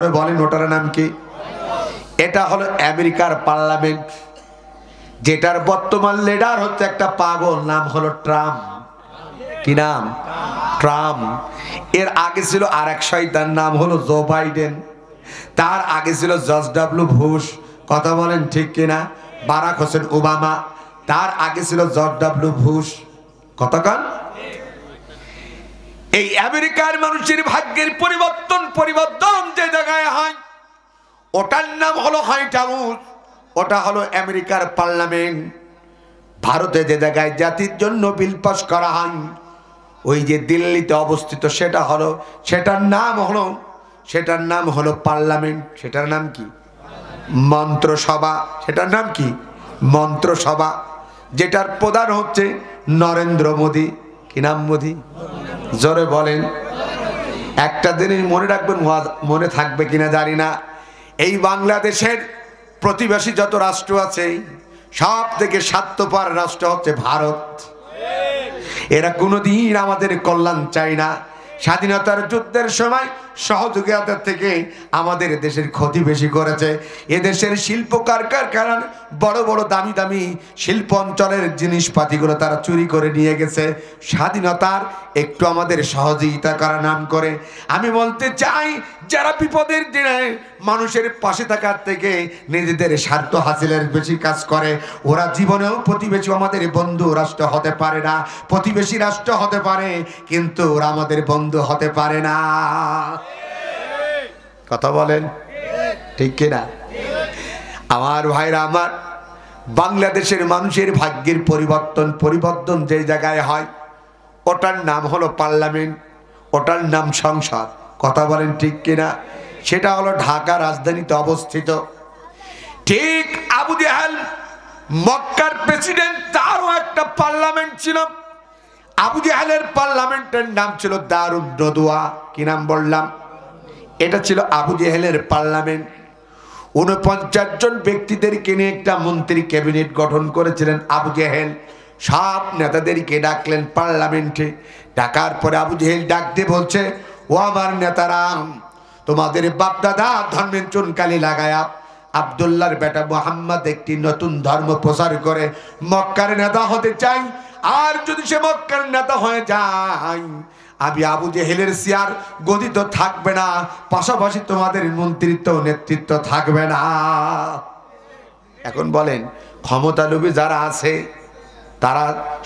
বলেন ওটার নাম কি? এটা হলো আমেরিকার পার্লামেন্ট, যেটার বর্তমান লিডার হচ্ছে একটা পাগল, নাম হলো ট্রাম্প। কি নাম? ট্রাম্প। এর আগে ছিল আর এক শয়তান, নাম হলো জো বাইডেন। তার আগে ছিল জর্জ ডব্লিউ বুশ। কথা বলেন ঠিক কিনা? Barack Hossain Obama. তার আগে ছিল জর্জ ডব্লিউ বুশ। কতক্ষণ? এই আমেরিকার মানুষের ভাগ্যের পরিবর্তন যে জায়গায় হয় ওটার নাম হলো হোয়াইট হাউস, ওটা হলো আমেরিকার পার্লামেন্ট। ভারতে যে জায়গায় জাতির জন্য বিল পাস করা হয় ওই যে দিল্লিতে অবস্থিত সেটার নাম হলো পার্লামেন্ট। সেটার নাম কি? মন্ত্রসভা। সেটার নাম কি? মন্ত্রসভা। যেটার প্রধান হচ্ছে নরেন্দ্র মোদী। কি নাম? মোদী। জোরে বলেন। একটা জিনিস মনে রাখবেন, মনে থাকবে কিনা জানি না, এই বাংলাদেশের প্রতিবেশী যত রাষ্ট্র আছে সব থেকে স্বার্থপর রাষ্ট্র হচ্ছে ভারত। এরা কোনোদিন আমাদের কল্যাণ চায় না। স্বাধীনতার যুদ্ধের সময় সহযোগিতা থেকে আমাদের দেশের ক্ষতি বেশি করেছে। এদেশের শিল্প কারখানার বড় বড় দামি দামি শিল্প অঞ্চলের জিনিসপাতিগুলো তারা চুরি করে নিয়ে গেছে স্বাধীনতার একটু আমাদের সহযোগিতা করার নাম করে। আমি বলতে চাই, যারা বিপদের দিনে মানুষের পাশে থাকার থেকে নিজেদের স্বার্থ হাসিলের বেশি কাজ করে, ওরা জীবনেও প্রতিবেশী আমাদের বন্ধু রাষ্ট্র হতে পারে না। প্রতিবেশী রাষ্ট্র হতে পারে কিন্তু ওরা আমাদের বন্ধু হতে পারে না। কথা বলেন ঠিক কিনা? আমার ভাইরা, আমার বাংলাদেশের মানুষের ভাগ্যের পরিবর্তন যে জায়গায় হয় ওটার নাম হলো পার্লামেন্ট, ওটার নাম সংসদ। কথা বলেন ঠিক কিনা? সেটা হলো ঢাকা রাজধানীতে অবস্থিত। ঠিক আবু জেহেল মক্কার প্রেসিডেন্ট, তারও একটা পার্লামেন্ট ছিল। আবু জেহেলের পার্লামেন্টের নাম ছিল দারুন নদওয়া। কি নাম বললাম? এটা ছিল আবু জেহেলের পার্লামেন্ট। 49 জন ব্যক্তিদেরকে নিয়ে একটা মন্ত্রী ক্যাবিনেট গঠন করেছিলেন আবু জেহেল। সব নেতাদেরকে ডাকলেন পার্লামেন্টে। ডাকার পরে আবু জেহেল ডাক দিয়ে বলছে, ও আমার নেতারা, তোমাদের বাপদাদা ধর্মের চুনকালি লাগায়া আব্দুল্লাহর বেটা মুহাম্মদ একটি নতুন ধর্ম প্রচার করে মক্কার নেতা হতে চাই। আর যদি সে মক্কার নেতা হয়ে যায়, আমি আবু জেহেলের চেয়ার গদি তো থাকবে না, পাশাপাশি তোমাদের মন্ত্রিত্ব নেতৃত্ব থাকবে না। এখন বলেন, ক্ষমতালোভী যারা আছে তারা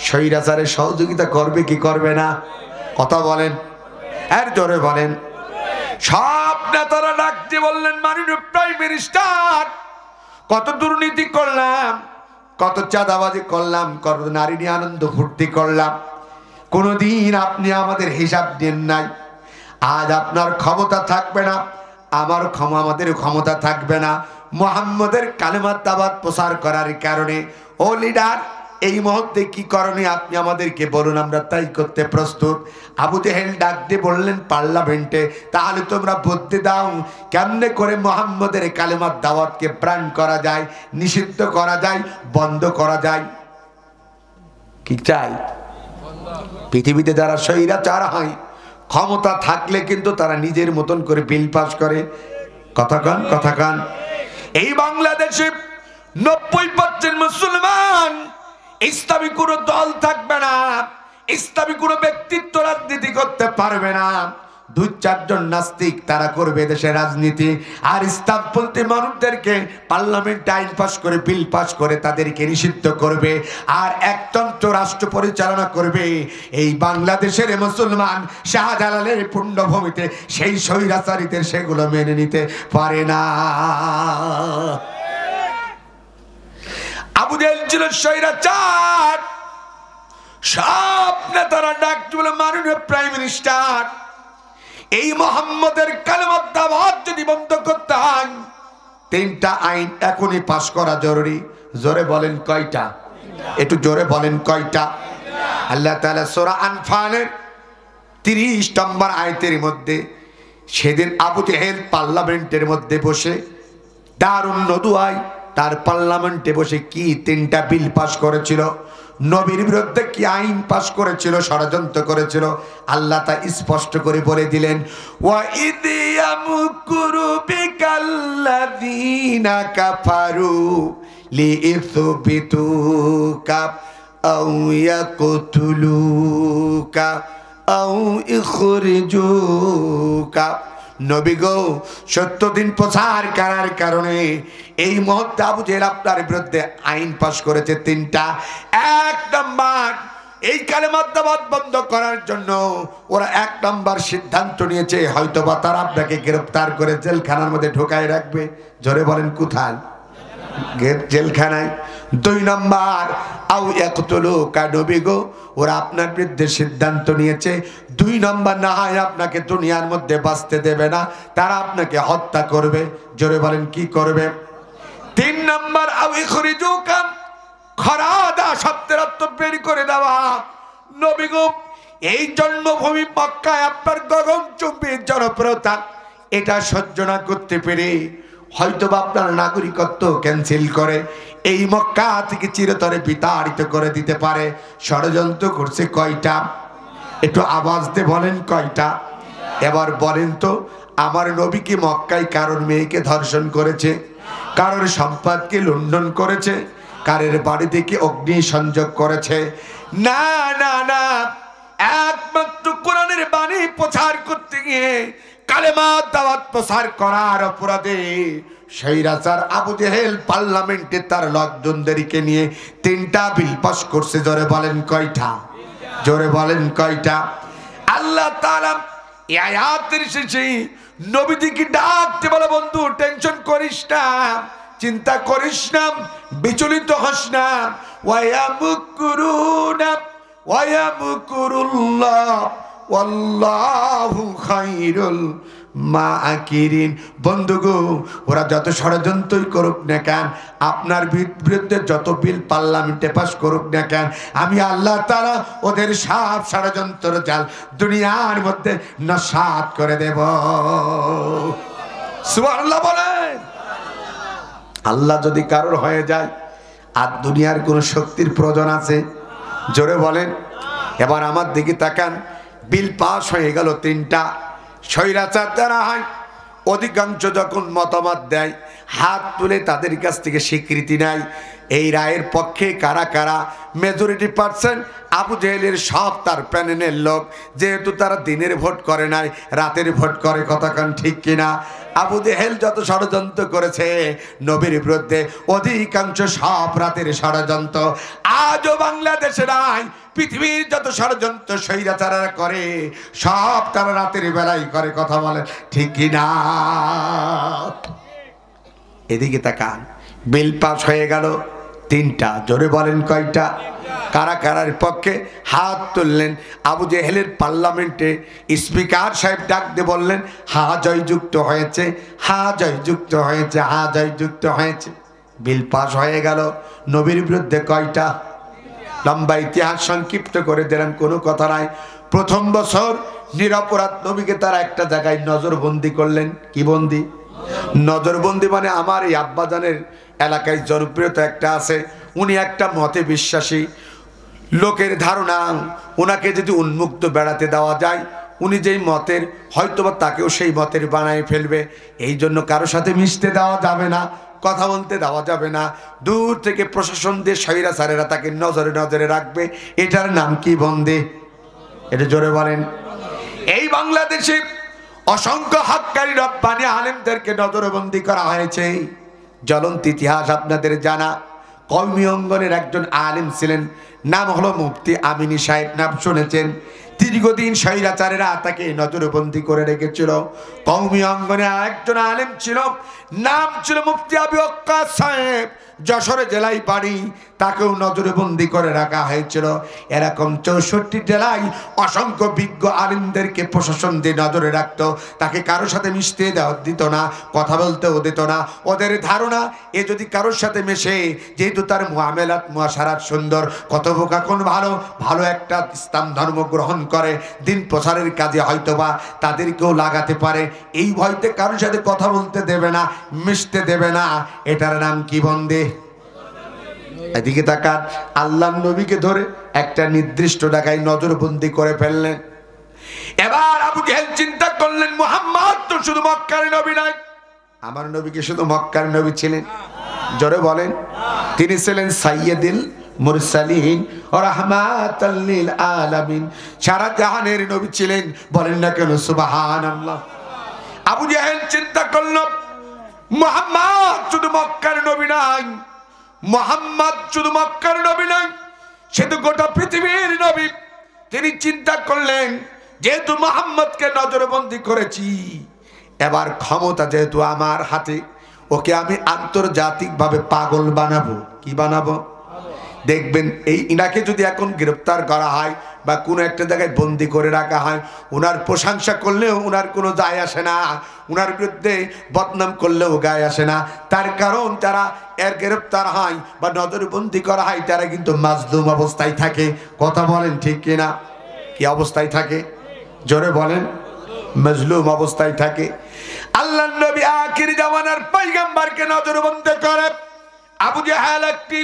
স্বৈরাচারের সহযোগিতা করবে কি করবে না? কথা বলেন, এর জোরে বলেন। সব নেতারা ডাকতে বললেন, মাননীয় প্রাইম মিনিস্টার, কত দুর্নীতি করলাম, কত চাঁদাবাজি করলাম, কত নারী নিয়ে আনন্দ ফুর্তি করলাম, কোনদিন আপনি আমাদের হিসাব দেন নাই। আজ আপনার ক্ষমতা থাকবে না, আমাদের ক্ষমতা থাকবে না। মুহাম্মদের কালেমার দাওয়াত প্রচার করার কারণে ও লিডার, এই মুহূর্তে কি করণীয় আপনি আমাদেরকে বলুন, আমরা তাই করতে প্রস্তুত। আবু জেহেল ডাক দিয়ে বললেন পার্লামেন্টে, তাহলে তোমরা বুদ্ধি দাও কেমনে করে মুহাম্মদের কালেমার দাওয়াতকে ব্যান করা যায়, নিষিদ্ধ করা যায়, বন্ধ করা যায়। কি চাই? পৃথিবীতে যারা স্বৈরাচার হয় ক্ষমতা থাকলে কিন্তু তারা নিজের মতন করে বিল পাস করে। কথা কান। এই বাংলাদেশে 90% মুসলমান। ইসলামী কোনো দল থাকবে না, ইসলামী কোনো ব্যক্তিত্ব রাজনীতি করতে পারবে না। 2-4 জন নাস্তিক তারা করবে দেশের রাজনীতি। আর ইসলামপন্থী মানুষদেরকে পার্লামেন্টে আইন পাস করে, বিল পাস করে তাদেরকে নিষিদ্ধ করবে। আর একতন্ত্র রাষ্ট্র পরিচালনা করবে এই বাংলাদেশের মুসলমান। শাহজালালের পুণ্যভূমিতে সেই স্বৈরাচারীদের সেগুলো মেনে নিতে পারে না। আবু জেহেল ছিল স্বৈরাচার। সব নেতারা ডাকতে বলে, মাননীয় প্রাইম মিনিস্টার, এই মুহাম্মদের কালেমার দাওয়াত যদি বন্ধ করতে হয় 3টা আইন এখনই পাস করা জরুরি। জোরে বলেন কয়টা? একটু জোরে বলেন কয়টা? আল্লাহ তাআলা সূরা আনফালের 30 নম্বর আয়াতের মধ্যে সেদিন আবু জেহেল পার্লামেন্টের মধ্যে বসে দারুন নদওয়ায় তার পার্লামেন্টে বসে কি 3টা বিল পাস করেছিল। নবীর বিরুদ্ধে কি আইন পাশ করেছিল, ষড়যন্ত্র করেছিল, আল্লাহ তা স্পষ্ট করে বলে দিলেন, ওয়া ইদ ইয়ামকুরু বিকাল্লাযীনা কাফারু লিইথবিতুকা আও ইয়াকতুলুকা আও ইখরিজুকা। নবী গো, 70 দিন প্রচার করার কারণে এই মুহূর্তে আবু জেহেল আপনার বিরুদ্ধে আইন পাশ করেছে 3টা। 1 নাম্বার, এই কালেমার দাওয়াত বন্ধ করার জন্য ওরা 1 নাম্বার সিদ্ধান্ত নিয়েছে, হয়তোবা তারা আপনাকে গ্রেফতার করে জেলখানার মধ্যে ঢোকায় রাখবে। জোরে বলেন কোথায়? জেলখানায়। 2 নাম্বার, আও ইয়াকতুলুকা, নবী গো, ওরা আপনার বিরুদ্ধে সিদ্ধান্ত নিয়েছে 2 নাম্বার, না হয় আপনাকে দুনিয়ার মধ্যে বাঁচতে দেবে না, তারা আপনাকে হত্যা করবে। জোরে বলেন কি করবে? 3 নাম্বার, আও ইখরিজুকা, খরাদা শব্দের অর্থ বের করে দেওয়া। নবী গো, এই জন্মভূমি মক্কায় আপনার গগনচুম্বী জনপ্রিয়তা, এটা সহ্য না করতে পেরে হয়তোবা আপনার নাগরিকত্ব ক্যান্সেল করে এই মক্কা থেকে চিরতরে বিতাড়িত করে দিতে পারে। ষড়যন্ত্র করছে কয়টা? একটু আওয়াজ দিয়ে বলেন কয়টা? এবার বলেন তো, আমার নবী কি মক্কায় কারোর মেয়েকে ধর্ষণ করেছে? কারোর সম্পদকে লুণ্ঠন করেছে? কারের বাড়িতে কি অগ্নি সংযোগ করেছে? না না না, একমাত্র কোরআনের বাণী প্রচার করতে গিয়ে, কালেমার দাওয়াত প্রচার করার অপরাধে স্বৈরাচার আবু জেহেল পার্লামেন্টে তার লোকজনদেরকে নিয়ে 3টা বিল পাস করছে। জোরে বলেন কয়টা? জোরে বলেন কয়টা? আল্লাহ তাআলা এই আয়াতের শেষে নবীজিকে ডাকতে বলে, বন্ধু টেনশন করিস না, চিন্তা করিস না, বিচলিত হস না। ওয়ায়ামকুরুনা ওয়ায়ামকুরুল্লাহ ওয়াল্লাহু খায়রুল মাকিরিন। বন্ধুগো, ওরা যত ষড়যন্ত্রই করুক না কেন, আপনার বিরুদ্ধে যত বিল পার্লামেন্টে পাস করুক না কেন, আমি আল্লাহ তাআলা ওদের সব ষড়যন্ত্র জাল দুনিয়ার মধ্যে নস্যাৎ করে দেব। সুবহানাল্লাহ বলেন। আল্লাহ যদি কারোর হয়ে যায়, আর দুনিয়ার কোন শক্তির প্রয়োজন আছে? জোরে বলেন। এবার আমার দিকে তাকান, বিল পাস হয়ে গেল 3টা। স্বৈরাচার দ্বারা হয় অধিকাংশ যখন মতামত দেয়, হাত তুলে তাদের কাছ থেকে স্বীকৃতি নেয়। এই রায়ের পক্ষে কারা কারা? মেজরিটি পার্সেন্ট আবু জেহেলের সব তার প্যানেলের লোক, যেহেতু তারা দিনের ভোট করে নাই, রাতের ভোট করে। কথা কান ঠিক কিনা? আবু জেহেল যত ষড়যন্ত্র করেছে নবীর বিরুদ্ধে, অধিকাংশ সব রাতের ষড়যন্ত্র। আজও বাংলাদেশে নাই, পৃথিবীর যত ষড়যন্ত্র স্বৈরাচাররা করে সব তারা রাতের বেলায় করে। কথা বলে ঠিক কিনা? এদিকে তাকান, বিল পাস হয়ে গেল 3টা। জোরে বলেন কয়টা? কারা কারার পক্ষে হাত তুললেন? আবু জেহেলের পার্লামেন্টে স্পিকার সাহেব ডাক দিয়ে বললেন, হা জয়যুক্ত হয়েছে, হা জয়যুক্ত হয়েছে, হা জয়যুক্ত হয়েছে। বিল পাস হয়ে গেল। নবীর বিরুদ্ধে কয়টা? লম্বা ইতিহাস সংক্ষিপ্ত করে দিলাম, কোনো কথা নাই। প্রথম বছর নিরপরাধ নবীকে তারা একটা জায়গায় নজরবন্দি করলেন। কি বন্দি? নজরবন্দি মানে আমার এই আব্বাজানের এলাকায় জনপ্রিয়তা একটা আছে, উনি একটা মতে বিশ্বাসী। লোকের ধারণা ওনাকে যদি উন্মুক্ত বেড়াতে দেওয়া যায়, উনি যেই মতের, হয়তোবা তাকেও সেই মতের বানায় ফেলবে। এই জন্য কারো সাথে মিশতে দেওয়া যাবে না, কথা বলতে দেওয়া যাবে না। দূর থেকে প্রশাসন দিয়ে স্বৈরাচারেরা তাকে নজরে নজরে রাখবে। এটার নাম কি? বন্দি। এটা জোরে বলেন। এই বাংলাদেশে অসংখ্য হক্কানি রব্বানি আলেমদেরকে নজরবন্দি করা হয়েছে। জ্বলন্ত ইতিহাস আপনাদের জানা। কওমি অঙ্গনের একজন আলেম ছিলেন, নাম হলো মুফতি আমিনী সাহেব, নাম শুনেছেন। দীর্ঘদিন স্বৈরাচারেরা তাকে নজরবন্দি করে রেখেছিল। কওমি অঙ্গনে আরেকজন আলেম ছিল, নাম ছিল মুফতি আবু ওয়াক্কাস সাহেব, যশোর জেলায় বাড়ি, তাকেও নজরবন্দি করে রাখা হয়েছিল। এরকম 64 জেলায় অসংখ্য বিজ্ঞ আলেমদেরকে প্রশাসন দিয়ে নজরে রাখতো। তাকে কারোর সাথে মিশতে দিত না, কথা বলতেও দিত না। ওদের ধারণা, এ যদি কারোর সাথে মেশে, যেহেতু তার মুআমেলাত মুআশারাত সুন্দর, কথোপকথন ভালো, ভালো একটা ইসলাম ধর্ম গ্রহণ করে, দিন প্রচারের কাজে হয়তোবা তাদেরকেও লাগাতে পারে, এই ভয়তে কারোর সাথে কথা বলতে দেবে না, মিশতে দেবে না। এটার নাম কি? বন্দী। এদিকে তাকান, আল্লাহর নবীকে ধরে একটা নির্দিষ্ট জায়গায় নজরবন্দি করে ফেললেন। এবার আবু জেহেল চিন্তা করলেন, মুহাম্মদ তো শুধু মক্কার নবী নয়, আমার নবীকে শুধু মক্কার নবী ছিলেন? জোরে বলেন। তিনি ছিলেন সাইয়্যিদুল মুরসালিন ও রাহমাতাল লিল আলামিন, সারা জাহানের নবী ছিলেন। বলেন না কেন সুবহানাল্লাহ। আবু জেহেল চিন্তা করল, মুহাম্মদ শুধু মক্কার নবী নয়, মুহাম্মদ শুধু মক্কার নবী নয়, সে তো গোটা পৃথিবীর নবী। তিনি চিন্তা করলেন, যেহেতু মুহাম্মদকে নজরবন্দি করেছি, এবার ক্ষমতা যেহেতু আমার হাতে, ওকে আমি আন্তর্জাতিকভাবে পাগল বানাবো। কি বানাবো? দেখবেন এই ইনাকে যদি এখন গ্রেফতার করা হয় বা কোনো একটা জায়গায় বন্দি করে রাখা হয়, ওনার প্রশংসা করলেও ওনার কোনো যায় আসে না, ওনার বিরুদ্ধে বদনাম করলেও গায়ে আসে না। তার কারণ তারা এর গ্রেফতার হয় বা নজরবন্দি করা হয়, তারা কিন্তু মাজলুম অবস্থায় থাকে। কথা বলেন ঠিক কিনা? কি অবস্থায় থাকে? জোরে বলেন। মাজলুম অবস্থায় থাকে। আল্লাহর নবী আখির জামানার পয়গম্বরকে নজরবন্দি করে আবু জেহেল একটি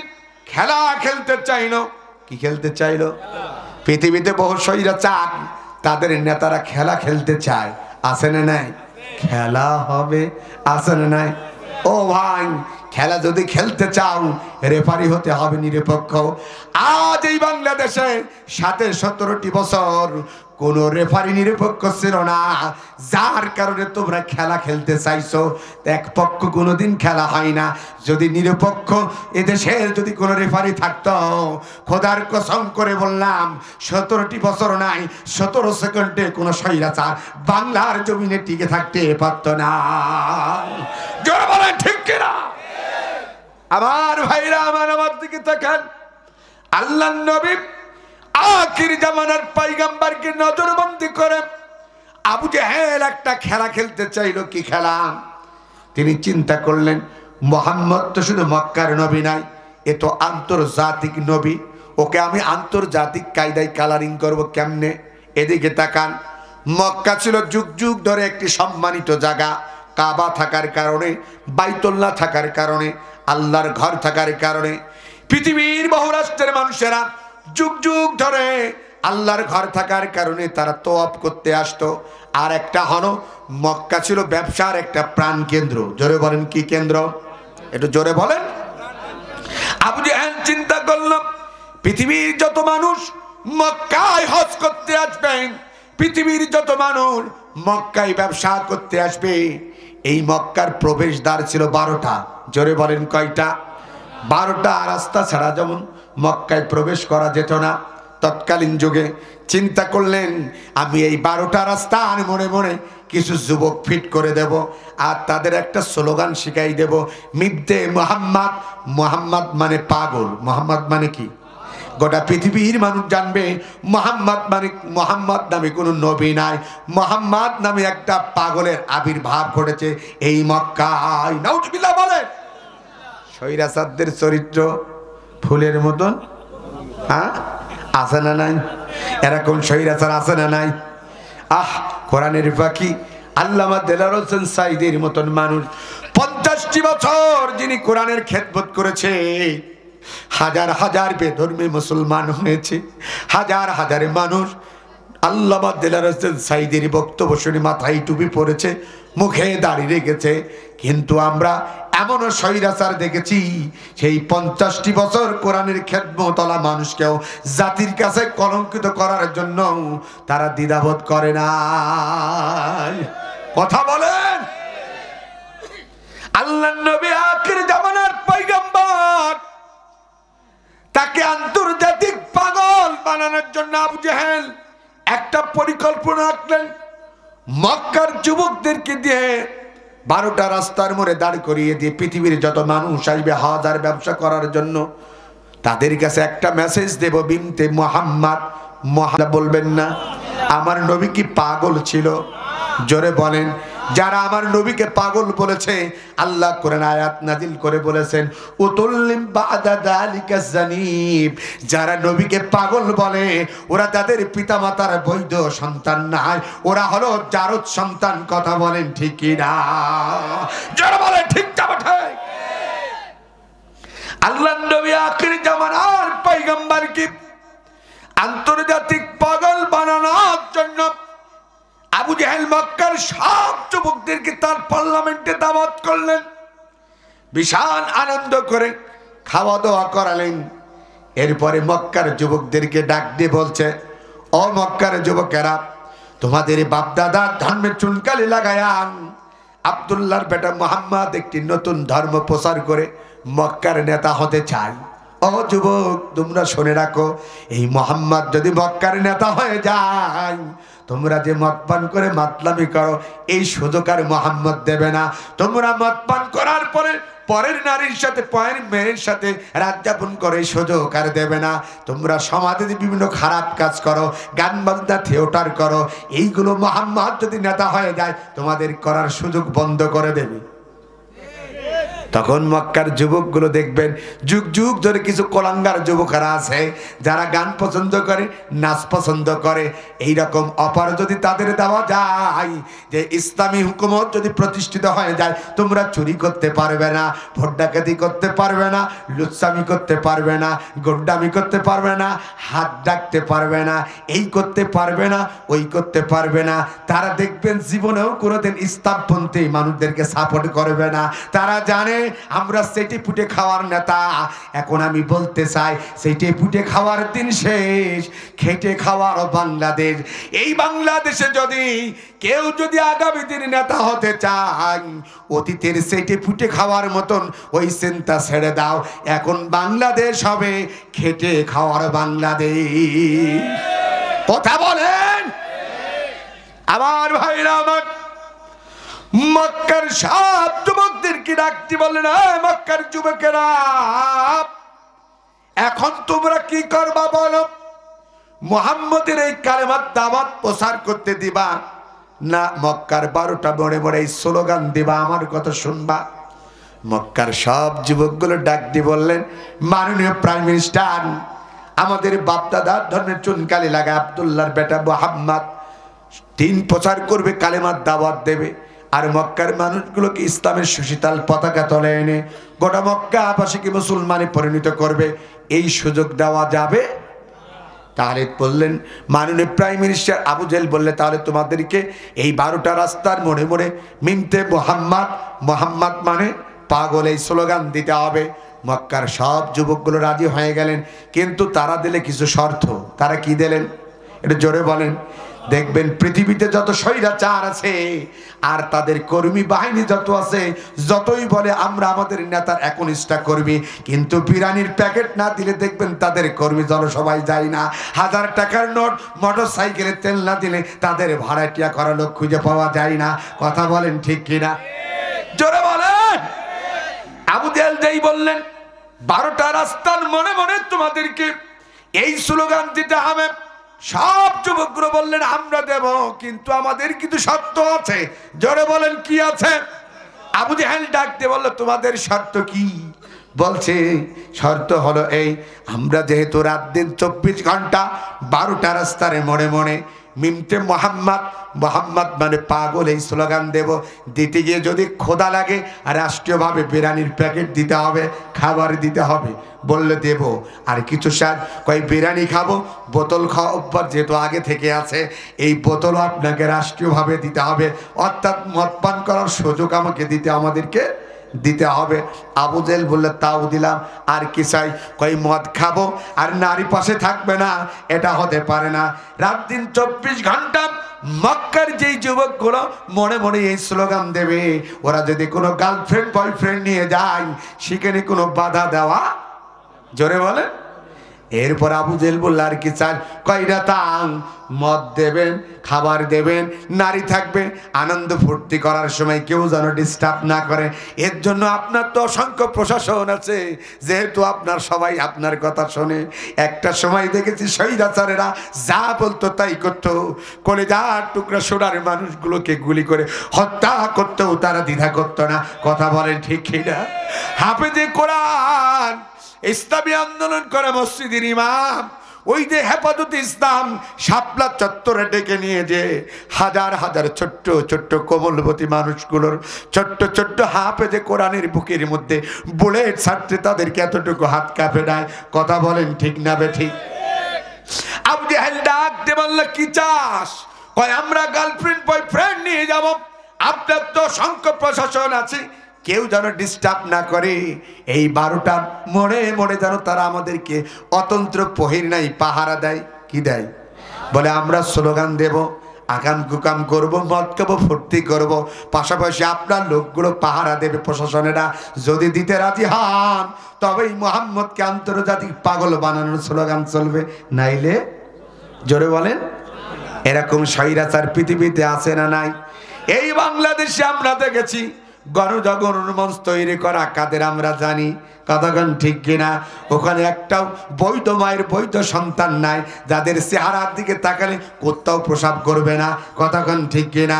খেলা খেলতে চাইলো। কি খেলতে চাইলো? পৃথিবীতে বহু স্বৈরাচার, তাদের নেতারা খেলা খেলতে চায়, আছে না নাই? খেলা হবে, আছে না নাই? ও ভাই, খেলা যদি খেলতে চাও, রেফারি হতে হবে নিরপেক্ষ। আজ এই বাংলাদেশে 17টি বছর কোন রেফারি নিরপেক্ষ ছিল না, যার কারণে তোমরা খেলা খেলতে চাইছো। এক পক্ষ কোনোদিন খেলা হয় না। যদি নিরপেক্ষ এদেশের যদি কোনো রেফারি থাকতো, খোদার কসম করে বললাম, 17টি বছর নাই, 17 সেকেন্ডে কোনো স্বৈরাচার বাংলার জমিনে টিকে থাকতে পারতো না। জোরে বলেন ঠিক কিনা? আমার ভাইরা আমার দিকে তাকান। আল্লাহর নবী আখির জামানার পয়গম্বরকে নজরবন্দি করে আবু জেহেল একটা খেলা খেলতে চাইলো। কি খেলা? তিনি চিন্তা করলেন, মুহাম্মদ তো শুধু মক্কার নবী নাই, এ তো আন্তর্জাতিক নবী। ওকে আমি আন্তর্জাতিক কায়দায় কালারিং করব কেমনে? এদিকে তাকান, মক্কা ছিল যুগ যুগ ধরে একটি সম্মানিত জায়গা। কাবা থাকার কারণে, বাইতুল্লাহ থাকার কারণে, আল্লাহর ঘর থাকার কারণে পৃথিবীর বহু রাষ্ট্রের মানুষেরা যুগ যুগ ধরে আল্লাহর ঘর থাকার কারণে তারা তওয়াফ করতে আসতো। আর একটা হলো, মক্কা ছিল ব্যবসার একটা প্রাণ কেন্দ্র। জোরে বলেন কি কেন্দ্র? একটু জোরে বলেন। আবু জেহেল চিন্তা করল, পৃথিবীর যত মানুষ মক্কায় হজ করতে আসবেন, পৃথিবীর যত মানুষ মক্কায় ব্যবসা করতে আসবে, এই মক্কার প্রবেশদ্বার ছিল 12টা। জোরে বলেন কয়টা? 12টা রাস্তা ছাড়া যেমন মক্কায় প্রবেশ করা যেত না। তৎকালীন যুগে চিন্তা করলেন, আমি এই 12টা রাস্তা আর মনে মনে কিছু যুবক ফিট করে দেব, আর তাদের একটা স্লোগান শিখাই দেব, মিথ্যে মুহাম্মদ। মুহাম্মদ মানে পাগল। মুহাম্মদ মানে কি? গোটা পৃথিবীর মানুষ জানবে মুহাম্মদ মানে, মুহাম্মদ নামে কোনো নবী নাই, মুহাম্মদ নামে একটা পাগলের আবির্ভাব ঘটেছে এই মক্কায়। নাউজুবিল্লাহ বলে। স্বৈরাচারদের চরিত্র ফুলের মতন, হ্যাঁ, আছে না নাই? এরকম স্বৈরাচার আছে না নাই? আহ, কোরআনের পাখি আল্লামা দেলাওয়ার হোসেন সাঈদীর মতন মানুষ 50টি বছর যিনি কোরআনের খেদমত করেছে, হাজার হাজার বেধর্মী মুসলমান হয়েছে, হাজার হাজার মানুষ আল্লামা দেলাওয়ার হোসেন সাঈদীর বক্তব্য শুনে মাথায় টুপি পরেছে, মুখে দাড়ি রেখেছে। কিন্তু আমরা এমনও স্বৈরাচার দেখেছি, সেই 50টি বছর কোরআনের খেদমতওয়ালা মানুষকেও জাতির কাছে কলঙ্কিত করার জন্য তারা দ্বিধাবোধ করে না। কথা বলেন। আল্লাহর নবী আখির জামানার পয়গম্বর, তাকে আন্তর্জাতিক পাগল বানানোর জন্য আবু জেহেল একটা পরিকল্পনা আঁকলেন। মক্কার যুবকদেরকে দিয়ে 12টা রাস্তার মোড়ে দাঁড় করিয়ে দিয়ে পৃথিবীর যত মানুষ আসবে হজ আর ব্যবসা করার জন্য, তাদের কাছে একটা মেসেজ দেব, বিনতে মুহাম্মদ। মুহাম্মদ বলবেন না? আমার নবী কি পাগল ছিল? জোরে বলেন। যারা আমার নবীকে পাগল বলেছে, আল্লাহ কোরআন আয়াত নাজিল করে বলেছেন, উতুল্লিম বাদা যালিকা জানিব। যারা নবীকে পাগল বলে, ওরা তাদের পিতামাতার বৈধ সন্তান নয়, ওরা হলো জারদ সন্তান। কথা বলেন ঠিক কি না? যারা বলে ঠিক না ঠিক। আল্লাহর নবী আখির জাহেল মক্কার সব যুবকদেরকে তার পার্লামেন্টে দাওয়াত করলেন, বিশাল আনন্দ করে খাওয়া দাওয়া করালেন। এরপরে মক্কার যুবকদেরকে ডাক দিয়ে বলছে, ও মক্কার যুবকেরা, তোমাদের বাপদাদার ধর্মের চুনকালি লাগায়া আব্দুল্লাহর বেটা মুহাম্মদ একটি নতুন ধর্ম প্রচার করে মক্কার নেতা হতে চায়। ও যুবক, তোমরা শুনে রাখো, এই মুহাম্মদ যদি মক্কার নেতা হয়ে যায়, তোমরা যে মদ পান করে মাতলামি করো, এই সুযোগ আর মুহাম্মদ দেবে না। তোমরা মদ পান করার পরে পরের নারীর সাথে, পরের মেয়ের সাথে রাত যাপন করে সুযোগ আর দেবে না। তোমরা সমাজে বিভিন্ন খারাপ কাজ করো, গান বাজনা থিয়েটার করো, এইগুলো মুহাম্মদ যদি নেতা হয়ে যায় তোমাদের করার সুযোগ বন্ধ করে দেবে। তখন মক্কার যুবকগুলো দেখবেন যুগ যুগ ধরে কিছু কলাঙ্গার যুবকেরা আছে যারা গান পছন্দ করে, নাচ পছন্দ করে। এইরকম অফার যদি তাদের দেওয়া যায় যে ইসলামী হুকুমত যদি প্রতিষ্ঠিত হয়ে যায়, তোমরা চুরি করতে পারবে না, ভোট ডাকাতি করতে পারবে না, লুচ্চামি করতে পারবে না, গোন্ডামি করতে পারবে না, হাত ডাকতে পারবে না, এই করতে পারবে না, ওই করতে পারবে না। তারা দেখবেন জীবনেও কোনোদিন ইসলামপন্থী মানুষদেরকে সাপোর্ট করবে না। তারা জানে আমরা সেটি পুটে খাওয়ার নেতা। এখন আমি বলতে চাই, সেটি পুটে খাওয়ার দিন শেষ, খেটে খাওয়ার বাংলাদেশ। এই বাংলাদেশে যদি কেউ যদি আগামী দিন নেতা হতে চায়, অতীতের সেটি পুটে খাওয়ার মতন ওই চিন্তা ছেড়ে দাও। এখন বাংলাদেশ হবে খেটে খাওয়ার বাংলাদেশ। কথা বলেন আমার ভাইরা আমার। মক্কার সব যুবকদেরকে ডাকতে বললেন, মক্কার যুবকেরা, এখন তোমরা কি করবা বলো? মুহাম্মদের এই কালেমার দাওয়াত প্রচার করতে দিবা না মক্কার 12টা মোড়ে মোড়ে এই স্লোগান দিবা, আমার কথা শুনবা? মক্কার সব যুবকগুলো ডাক দিয়ে বললেন, মাননীয় প্রাইম মিনিস্টার, আমাদের বাপদাদার ধর্মের চুনকালি লাগা আব্দুল্লাহর বেটা মুহাম্মদ দিন প্রচার করবে, কালেমার দাওয়াত দেবে, আর মক্কার মানুষগুলোকে ইসলামের সুশীতাল পতাকা তলে এনে গোটা মক্কা আবাসীকে মুসলমানে পরিণত করবে, এই সুযোগ দেওয়া যাবে? তাহলে বললেন মাননীয় প্রাইম মিনিস্টার আবু জেহেল বললে, তাহলে তোমাদেরকে এই 12টা রাস্তার মোড়ে মোড়ে মিনতে মোহাম্মদ, মোহাম্মদ মানে পাগল, এই স্লোগান দিতে হবে। মক্কার সব যুবকগুলো রাজি হয়ে গেলেন, কিন্তু তারা দিলে কিছু শর্ত। তারা কি দিলেন এটা জোরে বলেন। দেখবেন পৃথিবীতে যত স্বৈরাচার আছে আর তাদের কর্মী বাহিনী যত আছে, যতই বলে আমরা আমাদের নেতার একনিষ্ঠা কর্মী, কিন্তু বিরিয়ানির প্যাকেট না দিলে দেখবেন তাদের কর্মী জনসভায় যায় না। 1000 টাকার নোট, মোটর সাইকেলে তেল না দিলে তাদের ভাড়াটিয়া করা লোক খুঁজে পাওয়া যায় না। কথা বলেন ঠিক কিনা? জোরে বলেন। আবু জেহেল যেই বললেন 12টা রাস্তার মনে মনে তোমাদেরকে এই স্লোগান দিতে হবে, সব যুবকগুলো বললেন আমরা দেব, কিন্তু আমাদের কিছু শর্ত আছে। জোরে বলেন কি আছে? আবু জেহেল ডাকতে বলল, তোমাদের শর্ত কি? বলছে শর্ত হলো এই, আমরা যেহেতু রাত দিন 24 ঘন্টা 12টা রাস্তার মনে মনে মিমতে মোহাম্মদ, মোহাম্মদ মানে পাগল, এই স্লোগান দেব। দিতে গিয়ে যদি খোদা লাগে রাষ্ট্রীয়ভাবে বিরিয়ানির প্যাকেট দিতে হবে, খাবার দিতে হবে। বললে দেব। আর কিছু স্যার কয় বিরিয়ানি খাবো, বোতল খাওয়া অভ্যাস যেহেতু আগে থেকে আছে, এই বোতলও আপনাকে রাষ্ট্রীয়ভাবে দিতে হবে, অর্থাৎ মদ পান করার সুযোগ আমাদেরকে দিতে হবে। আবু জেহেল বললে তাও দিলাম, আর কি চাই? কই মদ খাবো আর নারী পাশে থাকবে না, এটা হতে পারে না। রাত দিন 24 ঘন্টা মক্কার যেই যুবকগুলো মনে মনে এই স্লোগান দেবে, ওরা যদি কোনো গার্লফ্রেন্ড বয়ফ্রেন্ড নিয়ে যায় সেখানে কোনো বাধা দেওয়া, জোরে বলে। এরপর আবু জেহেল বলল আর কি চান? কয়টা তাং মদ দেবেন, খাবার দেবেন, নারী থাকবে, আনন্দ ফুর্তি করার সময় কেউ যেন ডিস্টার্ব না করে। এর জন্য আপনার তো অসংখ্য প্রশাসন আছে, যেহেতু আপনার সবাই আপনার কথা শোনে। একটা সময় দেখেছি স্বৈরাচারেরা যা বলতো তাই করতো, কলেজার টুকরা সোনার মানুষগুলোকে গুলি করে হত্যা করতেও তারা দ্বিধা করতো না। কথা বলেন ঠিক কিনা? হাফেজে কোরআন ইসলামী আন্দোলন করে মসজিদের ইমাম, ওই যে হেফাজতে ইসলাম শাপলা চত্বরে ডেকে নিয়ে যে হাজার হাজার ছোট্ট ছোট্ট কোমলবতী মানুষগুলোর ছোট্ট ছোট্ট হাফেজে কোরআনের বুকের মধ্যে বুলেট ছাড়তে তাদেরকে এতটুকু হাত কাঁপে নেয়। কথা বলেন ঠিক না বে ঠিক? আবু জেহেল ডাক দিয়ে বলল কি চাস? কয় আমরা গার্লফ্রেন্ড বয়ফ্রেন্ড নিয়ে যাব, আপনার তো সংখ্য প্রশাসন আছে, কেউ যেন ডিস্টার্ব না করে। এই 12টা মোড়ে মোড়ে যেন তারা আমাদেরকে অতন্ত্র প্রহরী নাই পাহারা দেয়। কি দেয়? বলে আমরা স্লোগান দেব, আকাম কুকাম করবো, মদ খাবো, ফুর্তি করবো, পাশাপাশি আপনার লোকগুলো পাহারা দেবে প্রশাসনেরা। যদি দিতে রাজি হন তবেই মোহাম্মদকে আন্তর্জাতিক পাগল বানানোর স্লোগান চলবে, নাইলে জোরে বলেন। এরকম স্বৈরাচার পৃথিবীতে আছে না নাই? এই বাংলাদেশে আমরা দেখেছি গণজাগরণ মঞ্চ তৈরি করা কাদের আমরা জানি, কতক্ষণ ঠিক কিনা? ওখানে একটাও বৈধ মায়ের বৈধ সন্তান নাই, যাদের চেহারার দিকে তাকালে কোথাও প্রসাব করবে না, কতক্ষণ ঠিক কিনা?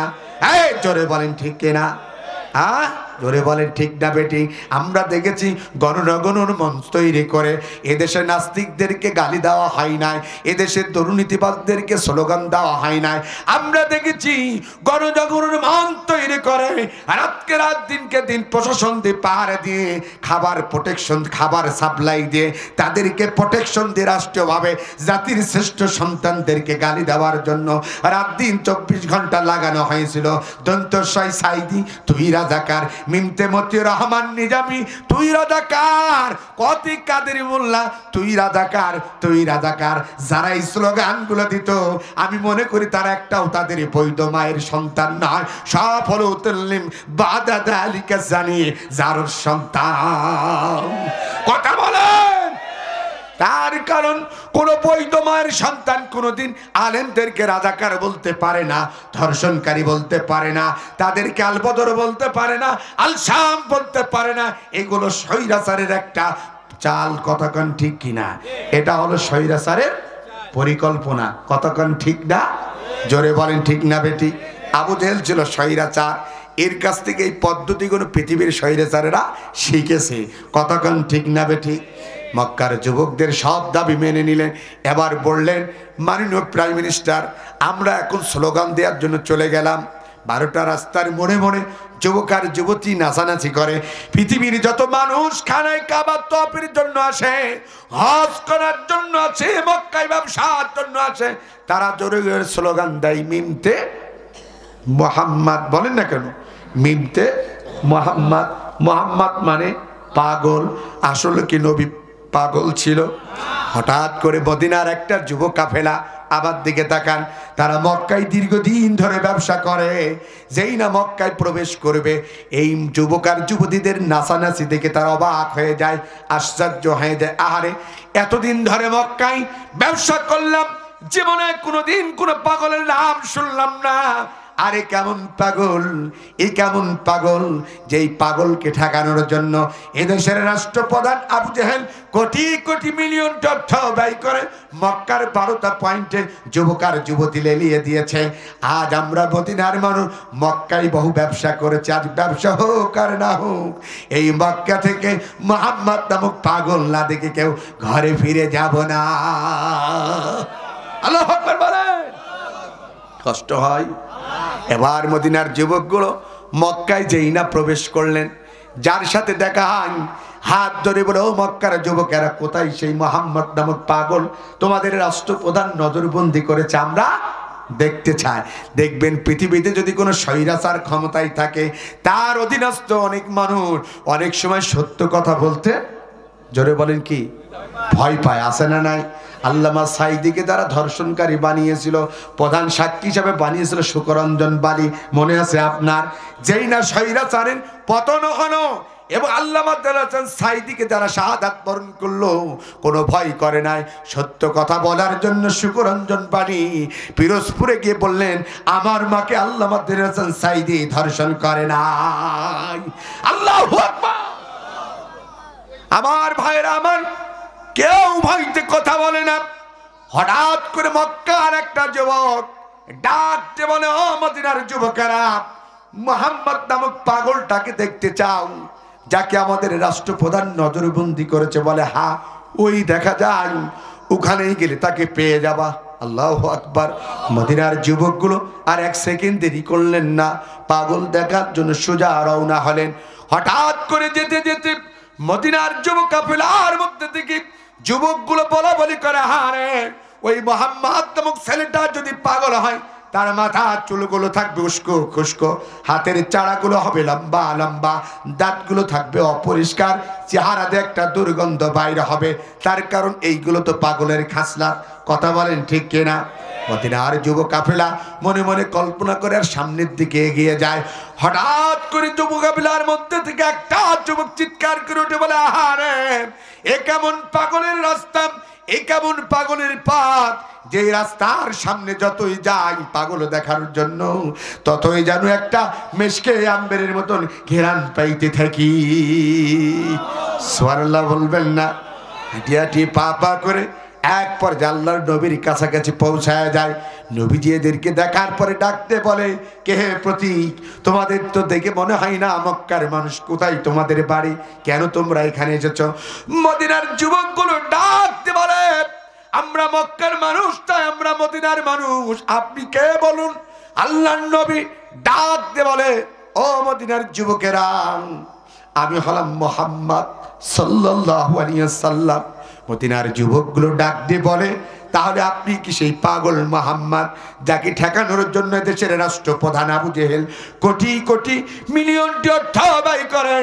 এই জোরে বলেন ঠিক কিনা? জোরে বলেন ঠিক না বেটি? আমরা দেখেছি গণজাগরণ মঞ্চ তৈরি করে এদেশে নাস্তিকদেরকে গালি দেওয়া হয় নাই, এদেশের দুর্নীতিবাদদেরকে স্লোগান দেওয়া হয় নাই। আমরা দেখেছি গণজাগরণ মঞ্চ তৈরি করে রাতকে রাত দিনকে দিন প্রশাসন দিয়ে পাহাড়ে দিয়ে খাবার প্রোটেকশন, খাবার সাপ্লাই দিয়ে তাদেরকে প্রোটেকশন দিয়ে রাষ্ট্রীয়ভাবে জাতির শ্রেষ্ঠ সন্তানদেরকে গালি দেওয়ার জন্য রাত দিন 24 ঘন্টা লাগানো হয়েছিল। দন্তস্বয় সাইদি তুই রাজাকার, মিমতে মতিউর রহমান নিজামী তুই রাজাকার, কতি কাদের মোল্লা তুই রাজাকার, তুই রাজাকার। যারা এই স্লোগানগুলো দিত আমি মনে করি তারা একটাও তাদের বৈধ মায়ের সন্তান নয়, সব হলো উতল্লিম বাদাদা আলিকা জানি যার সন্তান। কথা বলেন। তার কারণ কোন বৈধ মায়ের সন্তান কোনদিন আলেমদেরকে রাজাকার বলতে পারে না, ধর্ষণকারী বলতে পারে না, তাদেরকে আলবদর বলতে পারে না, আলশাম বলতে পারে না। এগুলো স্বৈরাচারের একটা চাল, কতক্ষণ ঠিক কিনা? এটা হলো স্বৈরাচারের পরিকল্পনা, কতক্ষণ ঠিক না? জোরে বলেন ঠিক না বেটি? আবু জেহেল ছিল স্বৈরাচার, এর কাছ থেকে এই পদ্ধতিগুলো পৃথিবীর স্বৈরাচারেরা শিখেছে, কতক্ষণ ঠিক না বেটি? মক্কার যুবকদের সব দাবি মেনে নিলেন। এবার বললেন মাননীয় প্রাইম মিনিস্টার, আমরা এখন স্লোগান দেওয়ার জন্য চলে গেলাম। 12টা রাস্তার মোড়ে মোড়ে যুবক আর যুবতী নাচানাচি করে। পৃথিবীর যত মানুষ খানায় কাবা তওয়াফের জন্য আসে, হজ করার জন্য আসে, মক্কায় ব্যবসার জন্য আসে, তারা জোরে জোরে স্লোগান দেয় মিমতে মোহাম্মদ। বলেন না কেন? মিমতে মোহাম্মদ। মোহাম্মদ মানে পাগল। আসলে কি নবী পাগল ছিল? হঠাৎ করে মদিনার একটা যুবক কাফেলা, আবার দিকে তাকান, তারা মক্কায় দীর্ঘদিন ধরে ব্যবসা করে, যেই না মক্কায় প্রবেশ করবে এই যুবক আর যুবতীদের নাচানাচি দেখে তারা অবাক হয়ে যায়, আশ্চর্য হয়ে যায়। আহারে, এতদিন ধরে মক্কায় ব্যবসা করলাম, জীবনে কোনোদিন কোনো পাগলের নাম শুনলাম না। আরে কেমন পাগল, এই কেমন পাগল, যেই পাগলকে ঠেকানোর জন্য এদেশের রাষ্ট্রপ্রধান আবু জেহেল কোটি কোটি মিলিয়ন অর্থ ব্যয় করে মক্কার 12টা পয়েন্টে যুবক আর যুবতী লেলিয়ে দিয়েছে। আজ আমরা মদিনার মানুষ মক্কায় বহু ব্যবসা করেছে, আজ ব্যবসা হোক আর না হোক এই মক্কা থেকে মুহাম্মদ নামক পাগল না দেখে কেউ ঘরে ফিরে যাব না। আল্লাহু আকবার বলেন। কষ্ট হয়। এবার মদিনার যুবকগুলো মক্কায় যেই না প্রবেশ করলেন, যার সাথে দেখা হয় হাত ধরে বলে, ও মক্কার যুবকেরা, কোথায় সেই মোহাম্মদ নামক পাগল? তোমাদের রাষ্ট্রপ্রধান নজরবন্দি করেছে, আমরা দেখতে চাই। দেখবেন পৃথিবীতে যদি কোনো স্বৈরাচার ক্ষমতায় থাকে, তার অধীনস্থ অনেক মানুষ অনেক সময় সত্য কথা বলতে, জোরে বলেন কি, ভয় পায়। আছে না নাই? আল্লামা সাইদিকে যারা ধর্ষণকারী বানিয়েছিল, প্রধান সাক্ষী হিসাবে বানিয়েছিল শুকরঞ্জন বালি, মনে আছে আপনার? যেই না স্বৈরাচারের পতন হলো এবং আল্লামা সাইদিকে যারা শাহাদাত বরণ করলো, কোনো ভয় করে নাই, সত্য কথা বলার জন্য শুকরঞ্জন বালি পিরোজপুরে গিয়ে বললেন, আমার মাকে আল্লামা সাইদি ধর্ষণ করে নাই। আল্লাহু আকবার। আমার ভাইরা আমার, কেউ ভয়তে কথা বলে না। হঠাৎ করে মক্কার একটা যুবক ডাকতে বলে, ও মদিনার যুবকেরা, মুহাম্মদ নামক পাগলটাকে দেখতে চাও, যাকে আমাদের রাষ্ট্রপ্রধান নজরবন্দি করেছে? বলে হ্যাঁ, ওই দেখা যায়, ওখানেই গেলে তাকে পেয়ে যাবা। আল্লাহু আকবার। মদিনার যুবকগুলো আর এক সেকেন্ড দেরি করলেন না, পাগল দেখার জন্য সোজা রওনা হলেন। হঠাৎ করে যেতে যেতে মদিনার যুবক কাফেলার মধ্যে থেকে যুবকগুলো বলা বলি করে, হারে ওই মোহাম্মদ নামক ছেলেটা যদি পাগল হয় তার মাথার চুলগুলো থাকবে উস্কো খুস্কো, হাতের চাড়াগুলো হবে লম্বা লম্বা, দাঁতগুলো থাকবে অপরিষ্কার, চেহারাতে একটা দুর্গন্ধ বাইরে হবে। তার কারণ এইগুলো তো পাগলের খাসলাত। কথা বলেন ঠিক কিনা? মদিনার যুব কাফেলা মনে মনে কল্পনা করে আর সামনের দিকে এগিয়ে যায়। হঠাৎ করে যুব কাফেলার মধ্যে থেকে একটা যুবক চিৎকার করে উঠে বলে, আহারে, এ কেমন পাগলের রাস্তা, এ কেমন পাগলের পথ, যে রাস্তার সামনে যতই যাই পাগল দেখার জন্য, ততই যেন একটা মেশকে আম্বেরের মতন ঘেরান পাইতে থাকি। সুবহানাল্লাহ বলবেন না? হাঁটি হাঁটি পা পা করে এক পর্যায়ে আল্লাহর নবীর কাছাকাছি পৌঁছায় যায়। নবীজি এদেরকে দেখার পরে ডাকতে বলে, কে হে প্রতীক, তোমাদের তো দেখে মনে হয় না মক্কার মানুষ, কোথায় তোমাদের বাড়ি, কেন তোমরা এখানে এসেছো? মদিনার যুবকগুলো ডাকতে বলে, আমরা মক্কার মানুষ, তাই আমরা মদিনার মানুষ, আপনি কে বলুন? আল্লাহর নবী ডাকতে বলে, ও মদিনার যুবকেরা, আমি হলাম মুহাম্মদ সাল্লাল্লাহু আলাইহি ওয়াসাল্লাম। মদিনার যুবকগুলো ডাক দিয়ে বলে, তাহলে আপনি কি সেই পাগল মুহাম্মদ যাকে ঠেকানোর জন্য দেশের রাষ্ট্রপ্রধান আবু জেহেল কোটি কোটি মিলিয়নটি অর্থ ব্যয় করে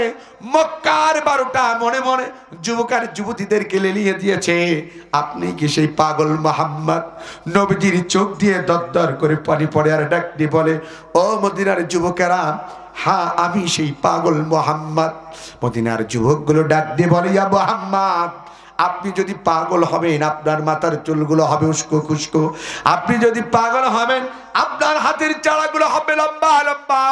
মক্কার 12টা মনে মনে যুবক আর যুবতীদেরকে লেলিয়ে দিয়েছে? আপনি কি সেই পাগল মুহাম্মদ? নবীজির চোখ দিয়ে দরদর করে পানি পড়ে আর ডাক দিয়ে বলে, ও মদিনার যুবকেরা, হ্যাঁ আমি সেই পাগল মুহাম্মদ। মদিনার যুবকগুলো ডাক দিয়ে বলে, ইয়া মুহাম্মদ, আপনি যদি পাগল হবেন আপনার মাথার চুলগুলো হবে উস্কো খুস্কো, আপনি যদি পাগল হবেন আপনার হাতের চাড়াগুলো হবে লম্বা লম্বা,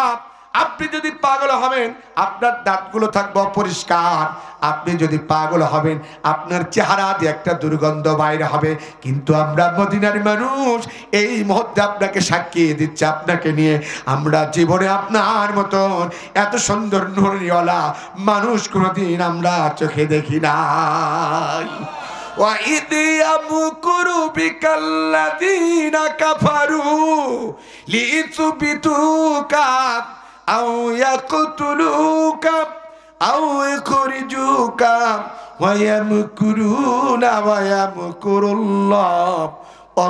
আপনি যদি পাগল হবেন আপনার দাঁতগুলো থাকবে অপরিষ্কার, আপনি যদি পাগল হবেন আপনার চেহারা দিয়ে একটা দুর্গন্ধ বাইরে হবে। কিন্তু আমরা মদিনার মানুষ, এই মুহূর্তে আপনাকে সাক্ষী দিচ্ছে, আপনাকে নিয়ে আমরা জীবনে আপনার মতন এত সুন্দর নূরিওয়ালা মানুষ কোনোদিন আমরা চোখে দেখি নাই। وَإِذْ يَمْكُرُ بِكَ الَّذِينَ كَفَرُوا لِيُثْبِتُوكَ أَوْ يَقْتُلُوكَ أَوْ يُخْرِجُوكَ وَيَمْكُرُونَ وَيَمْكُرُ اللَّهُ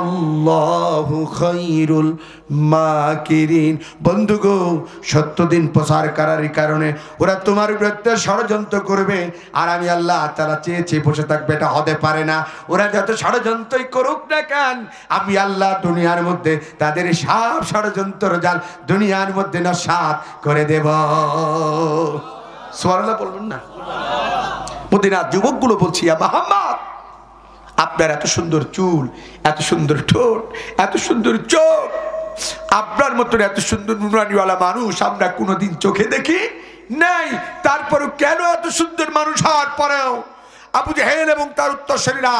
আল্লাহু খায়রুল মাকিরিন। বন্ধুগো, সত্য দিন প্রচার করার কারণে ওরা তোমার বিরুদ্ধে ষড়যন্ত্র করবে, আর আমি আল্লাহ তাআলা চেয়েছি বসে থাকবে, এটা হতে পারে না। ওরা যত ষড়যন্ত্রই করুক না কেন, আমি আল্লাহ দুনিয়ার মধ্যে তাদের সব ষড়যন্ত্র জাল দুনিয়ার মধ্যে নস্যাৎ করে দেব। সুবহানাল্লাহ বলবেন না? মদিনার যুবকগুলো বলছি, ইয়া মুহাম্মদ, আপনার এত সুন্দর চুল, এত সুন্দর ঠোঁট, এত সুন্দর চোখ, আপনার মতন এত সুন্দর নুরানিওয়ালা মানুষ আমরা কোনোদিন চোখে দেখি নাই। তারপরও কেন এত সুন্দর মানুষ হওয়ার পরেও আবু জেহেল এবং তার উত্তরসূরিরা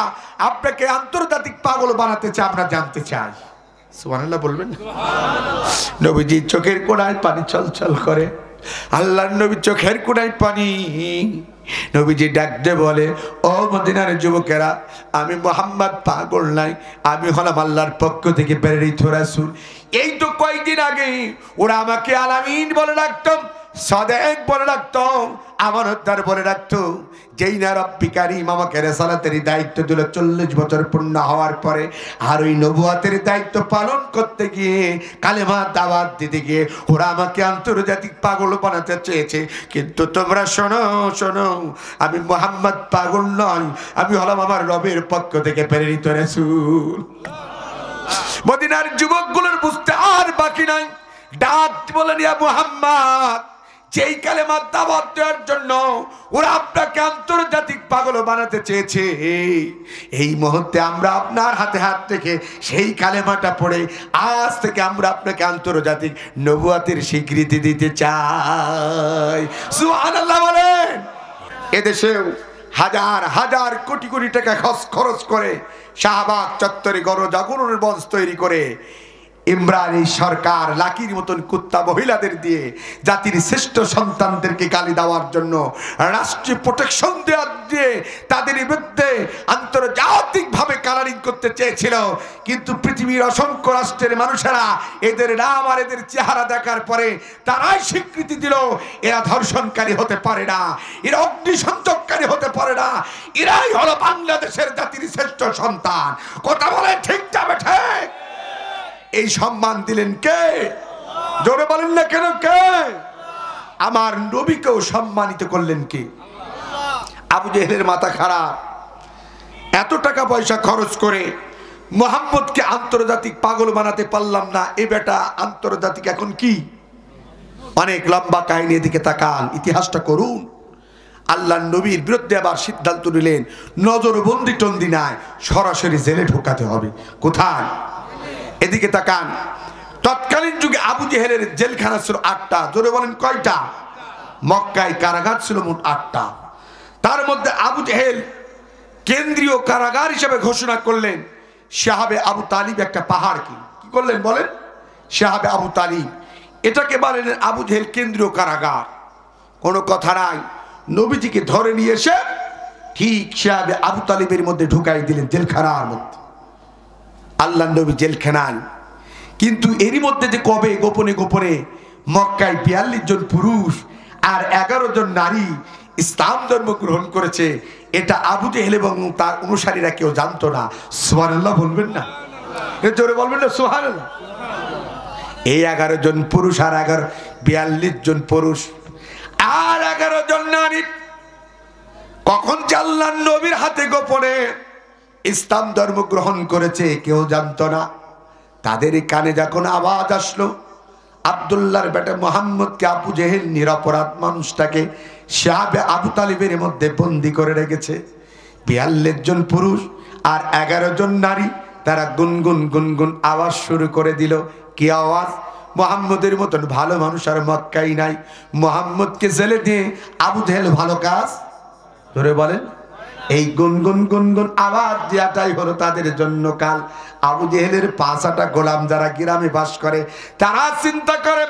আপনাকে আন্তর্জাতিক পাগল বানাতে চায়, আমরা জানতে চাই। সুবহানাল্লাহ বলবেন? নবীজি চোখের কোণায় পানি চলচল করে, আল্লাহর নবী চোখের কোণায় পানি। নবীজি ডাক দিয়ে বলে, ও মদিনার যুবকেরা, আমি মুহাম্মদ পাগল নাই, আমি হলাম আল্লাহর পক্ষ থেকে প্রেরিত রাসূল। এই তো কয়েকদিন আগে ওরা আমাকে আলামিন বলে ডাকতাম, সাদেক বলে ডাকতাম, আমানতদার বলে ডাকতো। যেই না রব্বি কারীম আমাকে রিসালাতের দায়িত্ব দিল 40 বছর পূর্ণ হওয়ার পরে, আর ওই নবুয়তের দায়িত্ব পালন করতে গিয়ে, কালেমা দাওয়াত দিতে গিয়ে ওরা আমাকে আন্তর্জাতিক পাগল বানাতে চেয়েছে। কিন্তু তোমরা শোনো শোনো, আমি মুহাম্মদ পাগল নয়, আমি হলাম আমার রবের পক্ষ থেকে প্রেরিত রাসূল। মদিনার যুবকগুলোর বুঝতে আর বাকি নাই, ডাক বলেন, ইয়া মুহাম্মদ, যেই কালেমা দাওয়াত দেওয়ার জন্য ওরা আপনাকে আন্তর্জাতিক পাগল বানাতে চেয়েছে, এই মুহূর্তে আমরা আপনার হাতে হাত রেখে সেই কালেমাটা পড়ে আজ থেকে আমরা আপনাকে আন্তর্জাতিক নবুয়তের স্বীকৃতি দিতে চাই। সুবহানাল্লাহ বলেন? এদেশেও হাজার হাজার কোটি কোটি টাকা খরচ করে শাহবাগ চত্বরে গণজাগরণের মঞ্চ তৈরি করে ইমরানি সরকার লাকির মতন কুত্তা মহিলাদের দিয়ে জাতির শ্রেষ্ঠ সন্তানদেরকে গালি দেওয়ার জন্য, রাষ্ট্রীয় প্রোটেকশন দেওয়ার দিয়ে তাদের বিরুদ্ধে আন্তর্জাতিকভাবে কালারিং করতে চেয়েছিল। কিন্তু পৃথিবীর অসংখ্য রাষ্ট্রের মানুষেরা এদের নাম আর এদের চেহারা দেখার পরে তারাই স্বীকৃতি দিল, এরা ধর্ষণকারী হতে পারে না, এরা অগ্নিসংযোগকারী হতে পারে না, এরাই হলো বাংলাদেশের জাতির শ্রেষ্ঠ সন্তান। কথা বলে ঠিক যাবে ঠিক? এই সম্মান দিলেন কে? জোরে বলেন না কেন কে? আমার নবীকেও সম্মানিত করলেন কে? আবু জেহেলের মাথা খারাপ, এত টাকা পয়সা খরচ করে মুহাম্মদকে আন্তর্জাতিক পাগল বানাতে পারলাম না, এ বেটা আন্তর্জাতিক এখন কি? অনেক লম্বা কাহিনী, এদিকে তাকান, ইতিহাসটা করুন। আল্লাহ নবীর বিরুদ্ধে আবার সিদ্ধান্ত নিলেন নজরবন্দি টন্দি নাই, সরাসরি জেলে ঢোকাতে হবে। কোথায়? এদিকে তাকান। তৎকালীন যুগে আবু জেহেলের জেলখানা ছিল 8টা। জোরে বলেন কয়টা? মক্কায় কারাগার ছিল মোট 8টা। তার মধ্যে আবু জেহেল কেন্দ্রীয় কারাগার হিসেবে ঘোষণা করলেন শাহাবে আবু তালিব একটা পাহাড়। কি করলেন বলেন? শাহাবে আবু তালিব, এটাকে বলেন আবু জেহেল কেন্দ্রীয় কারাগার। কোনো কথা নাই, নবীজিকে ধরে নিয়ে এসে ঠিক শাহাবে আবু তালিবের মধ্যে ঢুকাই দিলেন, জেলখানার মধ্যে। আল্লাহ নবী জেলখানায়, কিন্তু এরই মধ্যে যে কবে গোপনে গোপনে মক্কায় 42 জন পুরুষ আর 11 জন নারী ইসলাম ধর্ম গ্রহণ করেছে, এটা আবু জেহেল এবং তার অনুসারীরা কেউ জানতো না। সুবহানাল্লাহ বলবেন না? জোরে বলবেন না সুবহানাল্লাহ? এই 11 জন পুরুষ আর 42 জন পুরুষ আর 11 জন নারী কখন আল্লাহ নবীর হাতে গোপনে ইসলাম ধর্ম গ্রহণ করেছে কেউ জানতো না। তাদের কানে যখন আওয়াজ আসলো আব্দুল্লাহর বেটা মুহাম্মদকে আবু জেহেল নিরপরাধ মানুষটাকে শাহাবে আবু তালিবের মধ্যে বন্দি করে রেখেছে, 42 জন পুরুষ আর 11 জন নারী, তারা গুনগুন গুনগুন আওয়াজ শুরু করে দিল। কি আওয়াজ? মুহাম্মদের মতন ভালো মানুষ আর মক্কায় নাই, মুহাম্মদকে জেলে দিয়ে আবু জেহেল ভালো কাজ। ধরে বলেন, এই গুনগুন গুনগুন আওয়াজ দেওয়াটাই হলো তাদের জন্য কাল। আবু জেহেলের 5টা গোলাম যারা গ্রামে বাস করে, তারা চিন্তা করে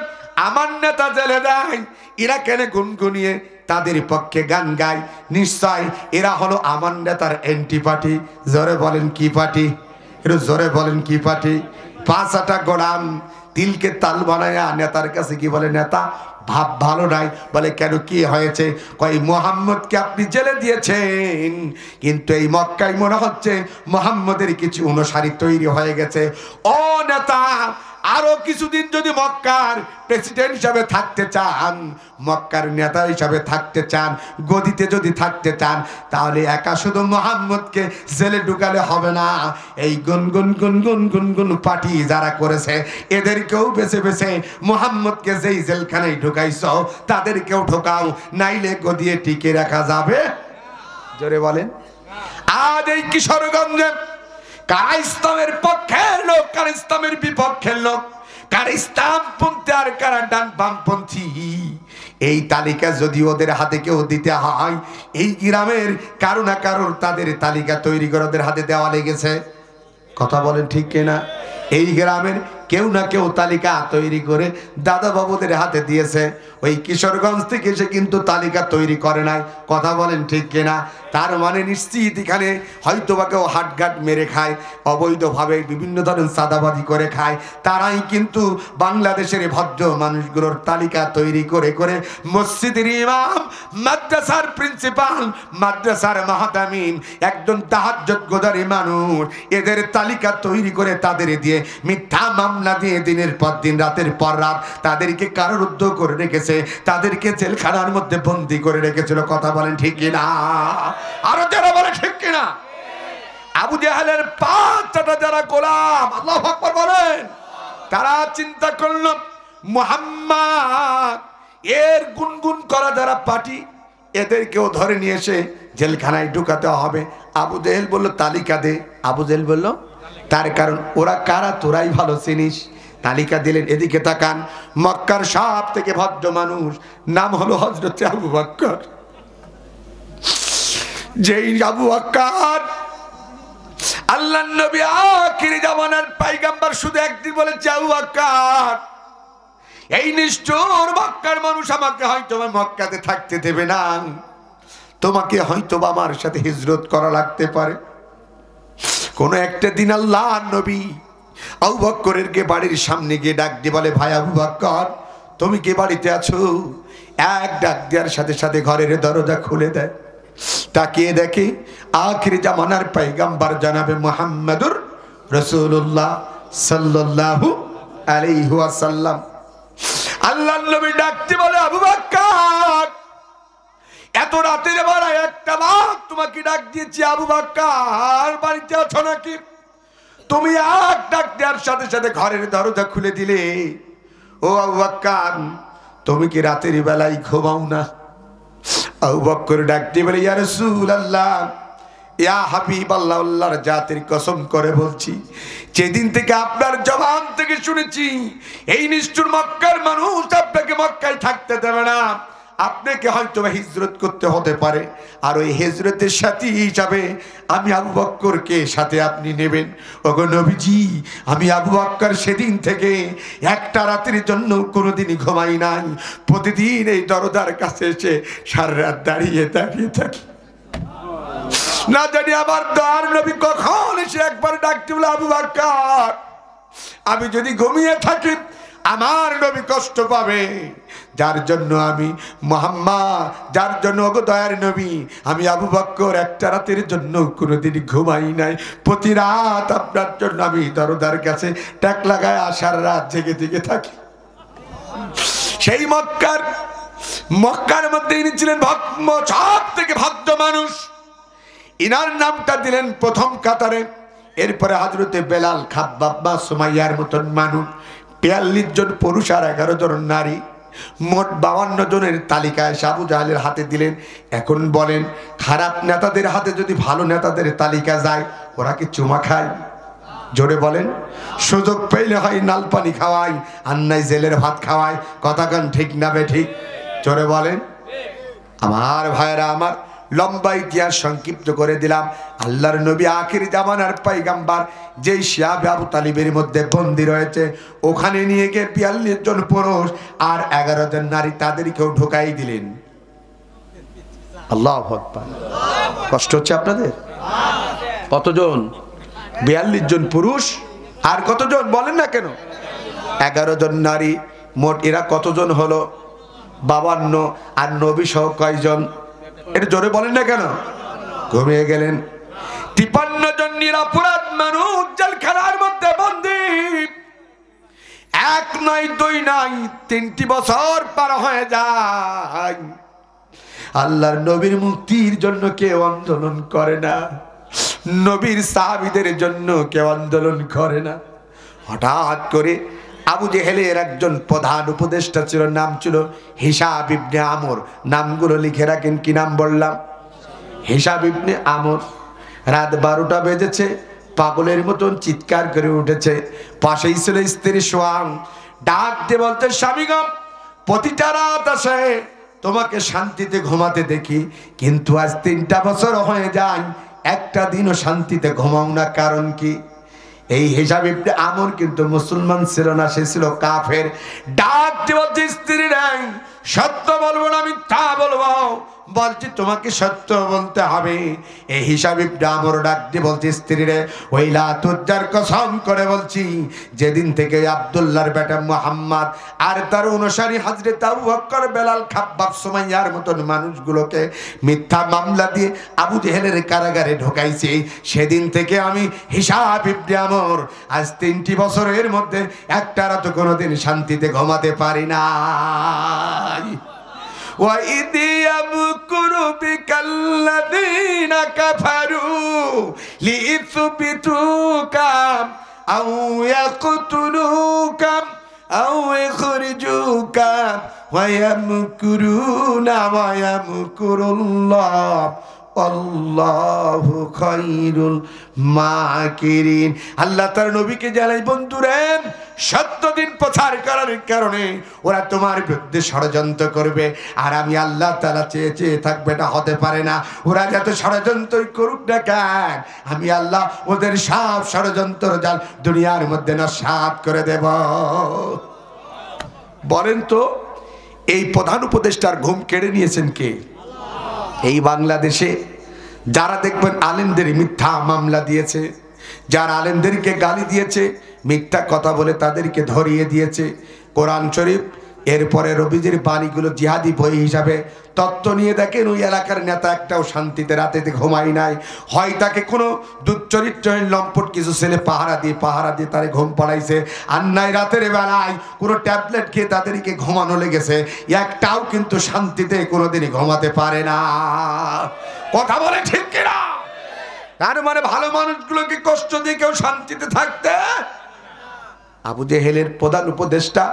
আমার নেতা জেলে যায়, এরা কেন গুনগুনিয়ে তাদের পক্ষে গান গায়? নিশ্চয় এরা হলো আমার নেতার এন্টি পার্টি। জোরে বলেন কি পার্টি? একটু জোরে বলেন কি পার্টি? 5টা গোলাম তিলকে তাল বানায়া নেতার কাছে কি বলে, নেতা ভাব ভালো নাই। বলে কেন, কি হয়েছে? কই মুহাম্মদকে আপনি জেলে দিয়েছেন, কিন্তু এই মক্কায় মনে হচ্ছে মুহাম্মদের কিছু অনুসারী তৈরি হয়ে গেছে। ও নেতা, আরো কিছুদিন যদি মক্কার প্রেসিডেন্ট হিসাবে থাকতে চান, মক্কার নেতা হিসাবে থাকতে চান, গদিতে যদি থাকতে চান, তাহলে একা শুধু মুহাম্মদকে জেলে ঢুকালে হবে না। এই গুনগুন গুনগুন গুনগুন পার্টি যারা করেছে এদেরকেও বেছে বেছে মুহাম্মদকে যেই জেলখানায় ঢুকাইছো তাদেরকেও ঢোকাও, নাইলে গদিয়ে টিকে রাখা যাবে। জোরে বলেন। আজ এই কিশোরগঞ্জে কারা ইসলামের পক্ষের লোক, কারা ইসলামের বিপক্ষের লোক, কারা ইসলামপন্থী আর কারা ডান বামপন্থী, এই তালিকা যদি ওদের হাতে কেউ দিতে হয়, এই গ্রামের কারো না কারোর তাদের তালিকা তৈরি করে ওদের হাতে দেওয়া লেগেছে। কথা বলেন ঠিক কিনা? এই গ্রামের কেউ না কেউ তালিকা তৈরি করে দাদা বাবুদের হাতে দিয়েছে। ওই কিশোরগঞ্জ থেকে সে কিন্তু তালিকা তৈরি করে নাই। কথা বলেন ঠিক কিনা? তার মানে নিশ্চিত এখানে হয়তো বা কেউ হাটঘাট মেরে খায়, অবৈধভাবে বিভিন্ন ধরনের চাঁদাবাজি করে খায়, তারাই কিন্তু বাংলাদেশের ভদ্র মানুষগুলোর তালিকা তৈরি করে করে মসজিদের ইমাম, মাদ্রাসার প্রিন্সিপাল, মাদ্রাসার মাহতামিম, একজন তাহাজ্জুদ গোজারি মানুষ, এদের তালিকা তৈরি করে তাদের দিয়ে মিথ্যা মামলা দিয়ে দিনের পর দিন রাতের পর রাত তাদেরকে কারারুদ্ধ করে রেখেছে, তাদেরকে জেলখানার মধ্যে বন্দী করে রেখেছিল। কথা বলেন ঠিক কিনা? আরো যারা বলে ঠিক কিনা? আবু জেহেলের 5টা যারা গোলাম, আল্লাহু আকবার বলেন, তারা চিন্তা করল মুহাম্মদ এর গুনগুন করা যারা পার্টি, এদেরকেও ধরে নিয়ে এসে জেলখানায় ঢুকাতে হবে। আবু জেহেল বলল তালিকা দে। আবু জেহেল বলল, তার কারণ ওরা কারা তোরাই ভালো চিনিস। তালিকা দিলেন। এদিকে তাকান, মক্কার সব থেকে ভদ্র মানুষ, নাম হলো হযরত আবু বকর। যেই আবু বকর আল্লাহর নবী আখিরি জামানার পয়গম্বর, শুধু একদিন বলেছে আবু বকর, এই নিষ্ঠুর মক্কার মানুষ আমাকে হয়তো মক্কাতে থাকতে দেবে না, তোমাকে হয়তো আমার সাথে হিজরত করা লাগতে পারে। কোন একটা দিন আল্লাহর নবী আবু বকরের বাড়ির সামনে গিয়ে ডাক দিয়ে বলে, ভাই আবু বকর, তুমি কি বাড়িতে আছো? এক ডাক দেওয়ার সাথে সাথে ঘরের দরজা খুলে দেয়। তাকিয়ে দেখে আখিরি জামানার পয়গম্বর জনাবে মুহাম্মদুর রাসূলুল্লাহ সাল্লাল্লাহু আলাইহি ওয়াসাল্লাম। আল্লাহর নবী ডাকতে বলে, আবু বকর, এত রাতের বেলায় একটা বার তোমাকে ডাক দিয়েছি, আবু বকর বাড়িতে আছো নাকি? তুমি এক ডাক দেওয়ার সাথে সাথে ঘরের দরজা খুলে দিলে। ও আবু বকর, তুমি কি রাতের বেলায় ঘুমাও না? আবু বকর ডাক দিয়ে বলে, ইয়া রাসূলুল্লাহ, ইয়া হাবিবাল্লাহ, আল্লাহর জাতের কসম করে বলছি, যেদিন থেকে আপনার জবান থেকে শুনেছি এই নিষ্ঠুর মক্কার মানুষ আপনাকে মক্কায় থাকতে দেবে না, আপনাকে হয়তো হিজরত করতে হতে পারে, আর ওই হিজরতের সাথী হিসাবে আমি আবু বকরকে সাথে আপনি নেবেন। ওগো নবীজি, আমি আবু বকর সেদিন থেকে একটা রাতের জন্য কোনোদিনই ঘুমাই নাই। প্রতিদিন এই দরজার কাছে এসে সারা রাত দাঁড়িয়ে দাঁড়িয়ে থাকি। না জানি আমার দয়ার নবী কখন এসে একবার ডাকতে বলে, আবু বকর, আমি যদি ঘুমিয়ে থাকি আমার নবী কষ্ট পাবে, যার জন্য আমি মুহাম্মদ, যার জন্য ওগো দয়ার নবী আমি আবু বকর একটা রাতের জন্য কোনোদিন ঘুমাই নাই। প্রতি রাত আপনার জন্য আমি দরজার কাছে টাক লাগায় আসার রাত জেগে জেগে থাকি। সেই মক্কার মধ্যে ইনি ছিলেন সব থেকে ভদ্র মানুষ। ইনার নামটা দিলেন প্রথম কাতারে। এরপরে হযরতে বেলাল, খাব্বাব বা সুমাইয়ার মতন মানুষ, ৪২ জন পুরুষ আর ১১ জন নারী, মোট ৫২ জনের তালিকায় আবু জাহেলের হাতে দিলেন। এখন বলেন, খারাপ নেতাদের হাতে যদি ভালো নেতাদের তালিকা যায়, ওরা কি চুমা খায়? জোরে বলেন। সুযোগ পেলে হয় নাল পানি খাওয়ায়, আর নাই জেলের ভাত খাওয়ায়। কথা কান ঠিক না বে ঠিক? জোরে বলেন। আমার ভাইরা আমার, লম্বা ইতিহাস সংক্ষিপ্ত করে দিলাম। আল্লাহর নবী আখির জামানার পয়গম্বর যেই শিয়াব আবু তালিবের মধ্যে বন্দী রয়েছে, ওখানে নিয়ে গিয়ে ৪২ জন পুরুষ আর ১১ জন নারী, তাদেরকেও ঢোকাই দিলেন। আল্লাহু আকবার। কষ্ট হচ্ছে আপনাদের? কতজন? ৪২ জন পুরুষ আর কতজন বলেন না কেন? ১১ জন নারী। মোট এরা কতজন হলো? ৫২। আর নবী সহ কয়জন? এটা জোরে বলেন না কেন? ঘুমিয়ে গেলেন। ৫৩ জন নিরপরাধ মানুষ জেলখানার মধ্যে বন্দী। ১ নয় ২ নয় ৩টি বছর পার হয়ে যায়। আল্লাহর নবীর মুক্তির জন্য কেউ আন্দোলন করে না, নবীর সাহাবীদের জন্য কেউ আন্দোলন করে না। হঠাৎ করে আবু জেহেলের একজন প্রধান উপদেষ্টা ছিল, নাম ছিল হিসাব ইবনে আমর। নামগুলো লিখে রাখেন। কি নাম বললাম? হিসাব ইবনে আমর। রাত ১২টা বেজেছে, পাগলের মতন চিৎকার করে উঠেছে। পাশেই ছিল স্ত্রী সোয়াং। ডাক দিয়ে বলতে, স্বামীগো, প্রতিটা রাত আসে তোমাকে শান্তিতে ঘুমাতে দেখি, কিন্তু আজ ৩টা বছর হয়ে যায়, একটা দিনও শান্তিতে ঘুমাও না, কারণ কি? এই হিসাব ইবনে আমর কিন্তু মুসলমান ছিল না, সে ছিল কাফের। ডাক দিয়ে বলছে, স্ত্রী নাই, সত্য বলবো না মিথ্যা বলবো? বলছি তোমাকে সত্য বলতে হবে। এই হিসাব ইবনে আমর ডাক দিয়ে বলছে, স্ত্রী রে, ওই লাতুজ্জার কসম করে বলছি, যেদিন থেকে আব্দুল্লাহর বেটা মুহাম্মদ আর তার অনুসারী হযরত আবু বকর, বেলাল, খাব্বাব, সুমাইয়ার মতন মানুষগুলোকে মিথ্যা মামলা দিয়ে আবু জেহেলের কারাগারে ঢোকাইছে, সেদিন থেকে আমি হিসাব ইবনে আমর আজ ৩টি বছরের মধ্যে একটা রাত কোনোদিন শান্তিতে ঘুমাতে পারি না। وَإِذْ يَمْكُرُ بِكَ الَّذِينَ كَفَرُوا لِيُثْبِتُوكَ أَوْ يَقْتُلُوكَ أَوْ يُخْرِجُوكَ وَيَمْكُرُونَ وَيَمْكُرُ اللَّهُ আল্লাহু খায়রুল মাকিরিন। আল্লাহ তার নবীকে জানাই, বন্ধুরে, সত্য দিন প্রচার করার কারণে ওরা তোমার বিরুদ্ধে ষড়যন্ত্র করবে, আর আমি আল্লাহ তাআলা চেয়ে চেয়ে থাকবে, এটা হতে পারে না। ওরা যত ষড়যন্ত্রই করুক না কেন, আমি আল্লাহ ওদের সব ষড়যন্ত্র জাল দুনিয়ার মধ্যে নস্যাৎ করে দেব। বলেন তো, এই প্রধান উপদেষ্টার ঘুম কেড়ে নিয়েছেন কে? এই বাংলাদেশে যারা দেখবেন আলেমদের মিথ্যা মামলা দিয়েছে, যারা আলেমদেরকে গালি দিয়েছে, মিথ্যা কথা বলে তাদেরকে ধরিয়ে দিয়েছে, কোরআন শরীফ এরপরে রবিজির বাণীগুলো জিহাদি বই হিসাবে তত্ত্ব নিয়ে দেখেন ওই এলাকার নেতা একটাও শান্তিতে রাতে ঘুমাই নাই। হয় তাকে কোনো দুশ্চরিত্রহীন লম্পট কিছু ছেলে পাহারা দিয়ে তারে ঘুম পাড়াইছে, আর নাই রাতের বেলায় কোনো ট্যাবলেট খেয়ে তাদেরকে ঘুমানো লেগেছে। একটাও কিন্তু শান্তিতে কোনোদিনই ঘুমাতে পারে না। কথা বলে ঠিক কিনা? তার মানে ভালো মানুষগুলোকে কষ্ট দিয়ে কেউ শান্তিতে থাকতে। আবু জেহেলের প্রধান উপদেষ্টা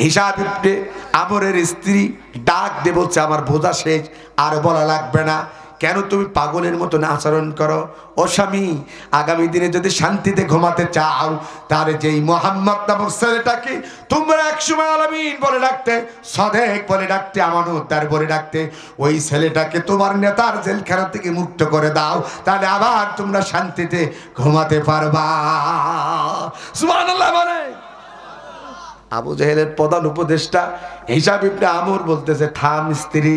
হিশাম ইবনে আমরের স্ত্রী ডাক দিয়ে বলছে, আমার বোঝা শেষ, আর বলা লাগবে না। কেন তুমি পাগলের মতন আচরণ করো? ও স্বামী, আগামী দিনে যদি শান্তিতে ঘুমাতে চাও, তার যেই মোহাম্মদ নামক ছেলেটাকে তোমরা একসময় আলামিন বলে ডাকতে, সদেক বলে ডাকতে, আমানতদার বলে ডাকতে, ওই ছেলেটাকে তোমার নেতার জেলখানা থেকে মুক্ত করে দাও, তাহলে আবার তোমরা শান্তিতে ঘুমাতে পারবা। সুবহানাল্লাহ বলে। আবু জেহেলের প্রধান উপদেষ্টা হিশাম ইবনে আমর বলতেছে, থাম স্ত্রী,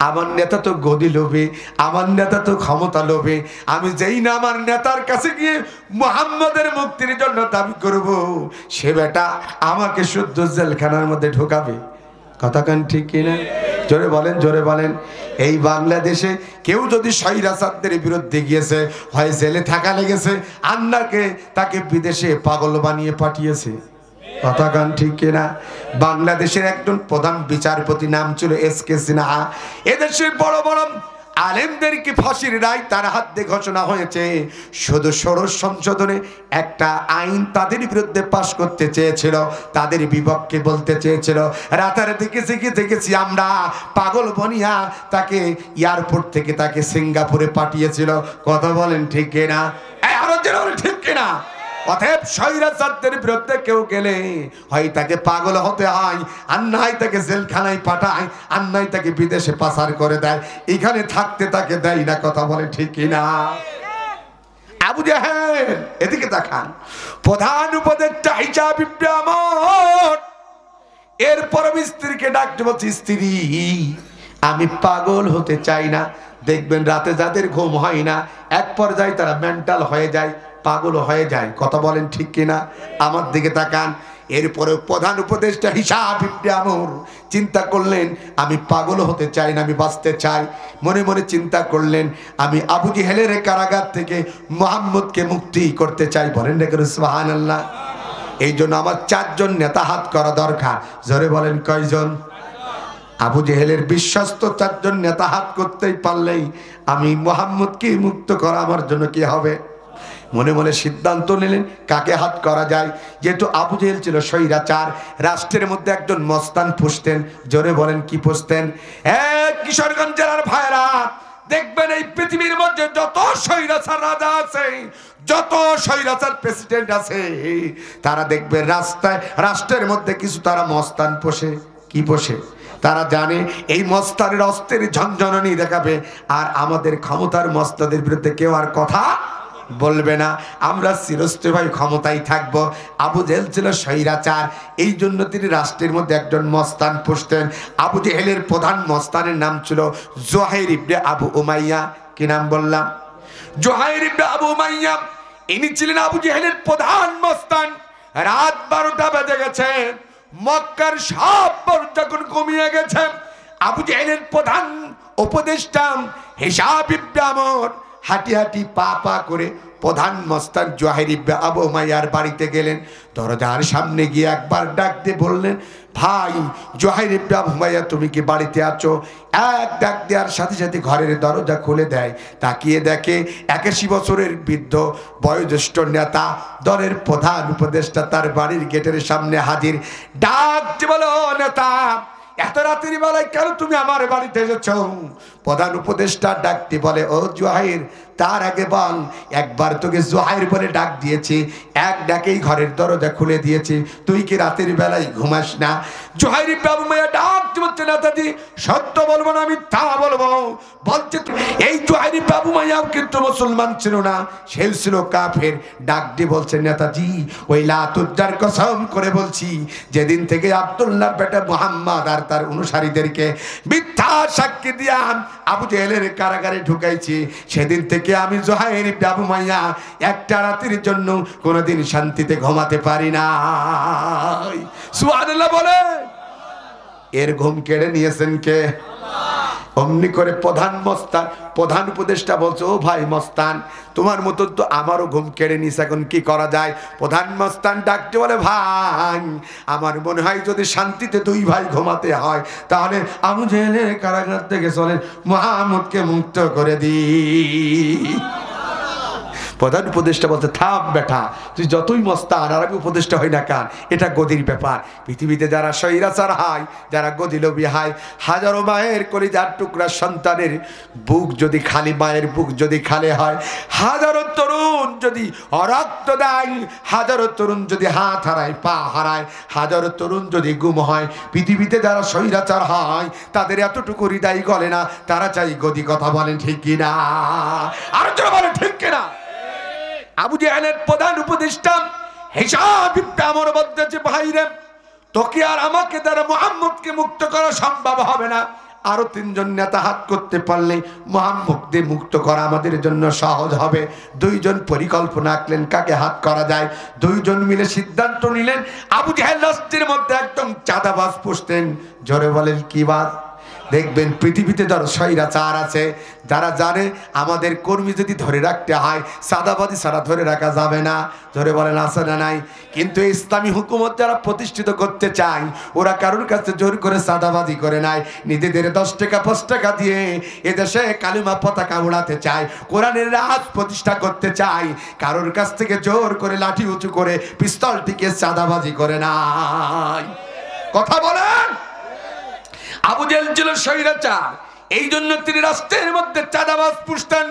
আমার নেতা তো গদি লোভী, আমার নেতা তো ক্ষমতা লোভী। আমি যেই না আমার নেতার কাছে গিয়ে মুহাম্মদের মুক্তির জন্য দাবি করব, সে বেটা আমাকে শুদ্ধ জেলখানার মধ্যে ঢোকাবে। কথা কান ঠিক কিনা? জোরে বলেন, জোরে বলেন। এই বাংলাদেশে কেউ যদি স্বৈরাচারদের বিরুদ্ধে গিয়েছে, হয় জেলে থাকা লেগেছে, আর নাকে তাকে বিদেশে পাগল বানিয়ে পাঠিয়েছে। কথা গান ঠিক কিনা? বাংলাদেশের একজন প্রধান বিচারপতি নাম ছিল এসকে সিনহা। এদেশের বড় বড় আলেমদেরকে ফাঁসির রায় তার হাত দিয়ে ঘোষণা হয়েছে। শুধু ষোড়শ সংশোধনে একটা আইন তাদের বিরুদ্ধে পাশ করতে চেয়েছিল, তাদের বিপক্ষে বলতে চেয়েছিল। রাতারাতি দেখেছি আমরা পাগল বনিয়া তাকে এয়ারপোর্ট থেকে তাকে সিঙ্গাপুরে পাঠিয়েছিল। কথা বলেন ঠিক কিনা? আরো ঠিক কিনা? অতএব স্বৈরাচারদের বিরুদ্ধে কেউ গেলে হয় তাকে পাগল হতে হয়, আর নাই তাকে জেলখানায় পাঠায়, আর নাই তাকে বিদেশে পাচার করে দেয়, এখানে থাকতে তাকে দেয় না। কথা বলে ঠিক কিনা? আবু জেহেল এদিকে দেখান, প্রধান উপদেষ্টা হিশাম ইবনে আমর এরপর স্ত্রীকে ডাকতে বলছে, স্ত্রী, আমি পাগল হতে চাই না। দেখবেন রাতে যাদের ঘুম হয় না, এক পর্যায়ে তারা মেন্টাল হয়ে যায়, পাগল হয়ে যায়। কথা বলেন ঠিক কিনা? আমার দিকে তাকান। এরপরে প্রধান উপদেষ্টা হিশাম ইবনে আমর চিন্তা করলেন, আমি পাগল হতে চাই না, আমি বাঁচতে চাই। মনে মনে চিন্তা করলেন, আমি আবু জেহেলের কারাগার থেকে মুহাম্মদকে মুক্তি করতে চাই। বলেন না কেন সুবহানাল্লাহ? এই জন্য আমার 4 জন নেতা হাত করা দরকার। জোরে বলেন কয়জন? আবু জেহেলের বিশ্বস্ত 4 জন নেতা হাত করতেই পারলেই আমি মুহাম্মদকে মুক্ত করা আমার জন্য কি হবে। মনে মনে সিদ্ধান্ত নিলেন কাকে হাত করা যায়। যেহেতু আবু জেহেল ছিল স্বৈরাচার, রাষ্ট্রের মধ্যে একজন মস্তান পুষতেন। জোরে বলেন কি পুষতেন? কিশোরগঞ্জ জেলার ভাইরা দেখবেন, এই পৃথিবীর মধ্যে যত স্বৈরাচার রাজা আছে, যত স্বৈরাচার প্রেসিডেন্ট আছে, তারা দেখবেন রাষ্ট্রের মধ্যে কিছু তারা মস্তান পোষে। কি পোষে? তারা জানে এই মস্তানের অস্ত্রের ঝনঝনানি দেখাবে, আর আমাদের ক্ষমতার মস্তাদের বিরুদ্ধে কেউ আর কথা বলবে না, আমরা চিরস্থায়ী ক্ষমতায় থাকব। আবু জেহেল ছিল স্বৈরাচার, এই জন্য তিনি রাষ্ট্রের মধ্যে একজন মস্তান পুষতেন। আবু জেহেলের প্রধান মস্তানের নাম ছিল জুহাইর ইবনে আবু উমাইয়া। কি নাম বললাম? জুহাইর ইবনে আবু উমাইয়া। ইনি ছিলেন আবু জেহেলের প্রধান মস্তান। রাত 12টা বেজে গেছে, মক্কার সব বড় যখন কমিয়ে গেছে, আবু জেহেলের প্রধান উপদেষ্টা হিশাম ইবনে আমর হাঁটি হাঁটি পা পা করে প্রধান মস্তান জুহাইর ইবনে আবু উমাইয়ার বাড়িতে গেলেন। দরজার সামনে গিয়ে একবার ডাক দিয়ে বললেন, ভাই জুহাইর ইবনে আবু উমাইয়া, তুমি কি বাড়িতে আছো? এক ডাক দেওয়ার সাথে সাথে ঘরের দরজা খুলে দেয়। তাকিয়ে দেখে 81 বছরের বৃদ্ধ বয়োজ্যেষ্ঠ নেতা, দলের প্রধান উপদেষ্টা তার বাড়ির গেটের সামনে হাজির। ডাক দিয়ে বলো, নেতা, এত রাতের বেলায় কেন তুমি আমার বাড়িতে এসেছ? প্রধান উপদেষ্টা ডাকতে বলে, ও জুহাইর, তার আগে বল, একবার তোকে জুহাইর বলে ডাক দিয়েছি, এক ডাকেই ঘরের দরজা খুলে দিয়েছি, তুই কি রাতের বেলায় ঘুমাস না? জুহাইর ইবনে আবু উমাইয়া ডাক দিচ্ছে, নেতাজি সত্য বলবো না মিথ্যা বলবো? বলছে, এই জুহাইর ইবনে আবু উমাইয়াও কিন্তু মুসলমান ছিল না, সে ছিল কাফের। ডাক দিয়ে বলছে, নেতাজি ওই লাত উজ্জার কসম করে বলছি, যেদিন থেকে আব্দুল্লাহর বেটা মুহাম্মদ আর তার অনুসারীদেরকে মিথ্যা সাক্ষী দিয়া আবু জেহেলের কারাগারে ঢুকাইছি, সেদিন থেকে আমি জুহাইর ইবনে আবু উমাইয়া একটা রাতের জন্য কোনোদিন শান্তিতে ঘুমাতে পারি না। সুবহানাল্লাহ বলে। এর ঘুম কেড়ে নিয়েছেন কে? অমনি করে প্রধান মস্তান, প্রধান উপদেষ্টা বলছে, ও ভাই মস্তান, তোমার মতন তো আমারও ঘুম কেড়ে নিস, এখন কি করা যায়? প্রধান মস্তান ডাকতে বলে, ভাই আমার মনে হয় যদি শান্তিতে দুই ভাই ঘুমাতে হয় তাহলে আবু জেহেলের কারাগার থেকে চলেন মুহাম্মদকে মুক্ত করে দিই। প্রধান উপদেষ্টা বলতে, থাম বেটা, তুই যতই মস্তান আর আমি উপদেষ্টা হই না কান, এটা গদির ব্যাপার। পৃথিবীতে যারা স্বৈরাচার হয়, যারা গদিলোভী হয়, হাজারো মায়ের কলিজার টুকরা সন্তানের বুক যদি খালি, মায়ের বুক যদি খালি হয়, হাজারো তরুণ যদি রক্ত দেয়, হাজারো তরুণ যদি হাত হারায়, পা হারায়, হাজারো তরুণ যদি গুম হয়, পৃথিবীতে যারা স্বৈরাচার হয় তাদের এতটুকু হৃদয় গলে না, তারা চাই গদি। কথা বলেন ঠিক কিনা? আর যারা বলেন ঠিক কিনা? আবু জেহেলের প্রধান উপদেষ্টা হিসাব ইবনে আমর বলতেছে, ভাইরে তোকে আর আমাকে দ্বারা মুহাম্মদকে মুক্ত করা সম্ভব হবে না। আরো তিনজন নেতা হাত করতে পারলে মুহাম্মদকে মুক্ত করা আমাদের জন্য সহজ হবে। দুইজন পরিকল্পনা আঁকলেন কাকে হাত করা যায়। দুইজন মিলে সিদ্ধান্ত নিলেন আবু জেহেল রাষ্ট্রের মধ্যে একদম চাঁদাবাজ পুষতেন। জোরে বলেন কি বাজ? দেখবেন পৃথিবীতে যারা স্বৈরাচার আছে, যারা জানে আমাদের কর্মী যদি ধরে রাখতে হয় সাদাবাদী ছাড়া ধরে রাখা যাবে না, ধরে বলেন আছে না নাই? কিন্তু ইসলামী হুকুমত যারা প্রতিষ্ঠিত করতে চায়, ওরা কারোর কাছে জোর করে সাদাবাদী করে নাই, নিজেদের 10 টাকা 5 টাকা দিয়ে এদেশে কালিমা পতাকা উড়াতে চায়, কোরআনের রাজ প্রতিষ্ঠা করতে চায়, কারোর কাছ থেকে জোর করে লাঠি উঁচু করে পিস্তল টিকে সাদাবাজি করে নাই। কথা বলেন। আবু জেহেল ছিল স্বৈরাচার, এই জন্য তিনি রাষ্ট্রের মধ্যে চাঁদাবাজ পুষতেন।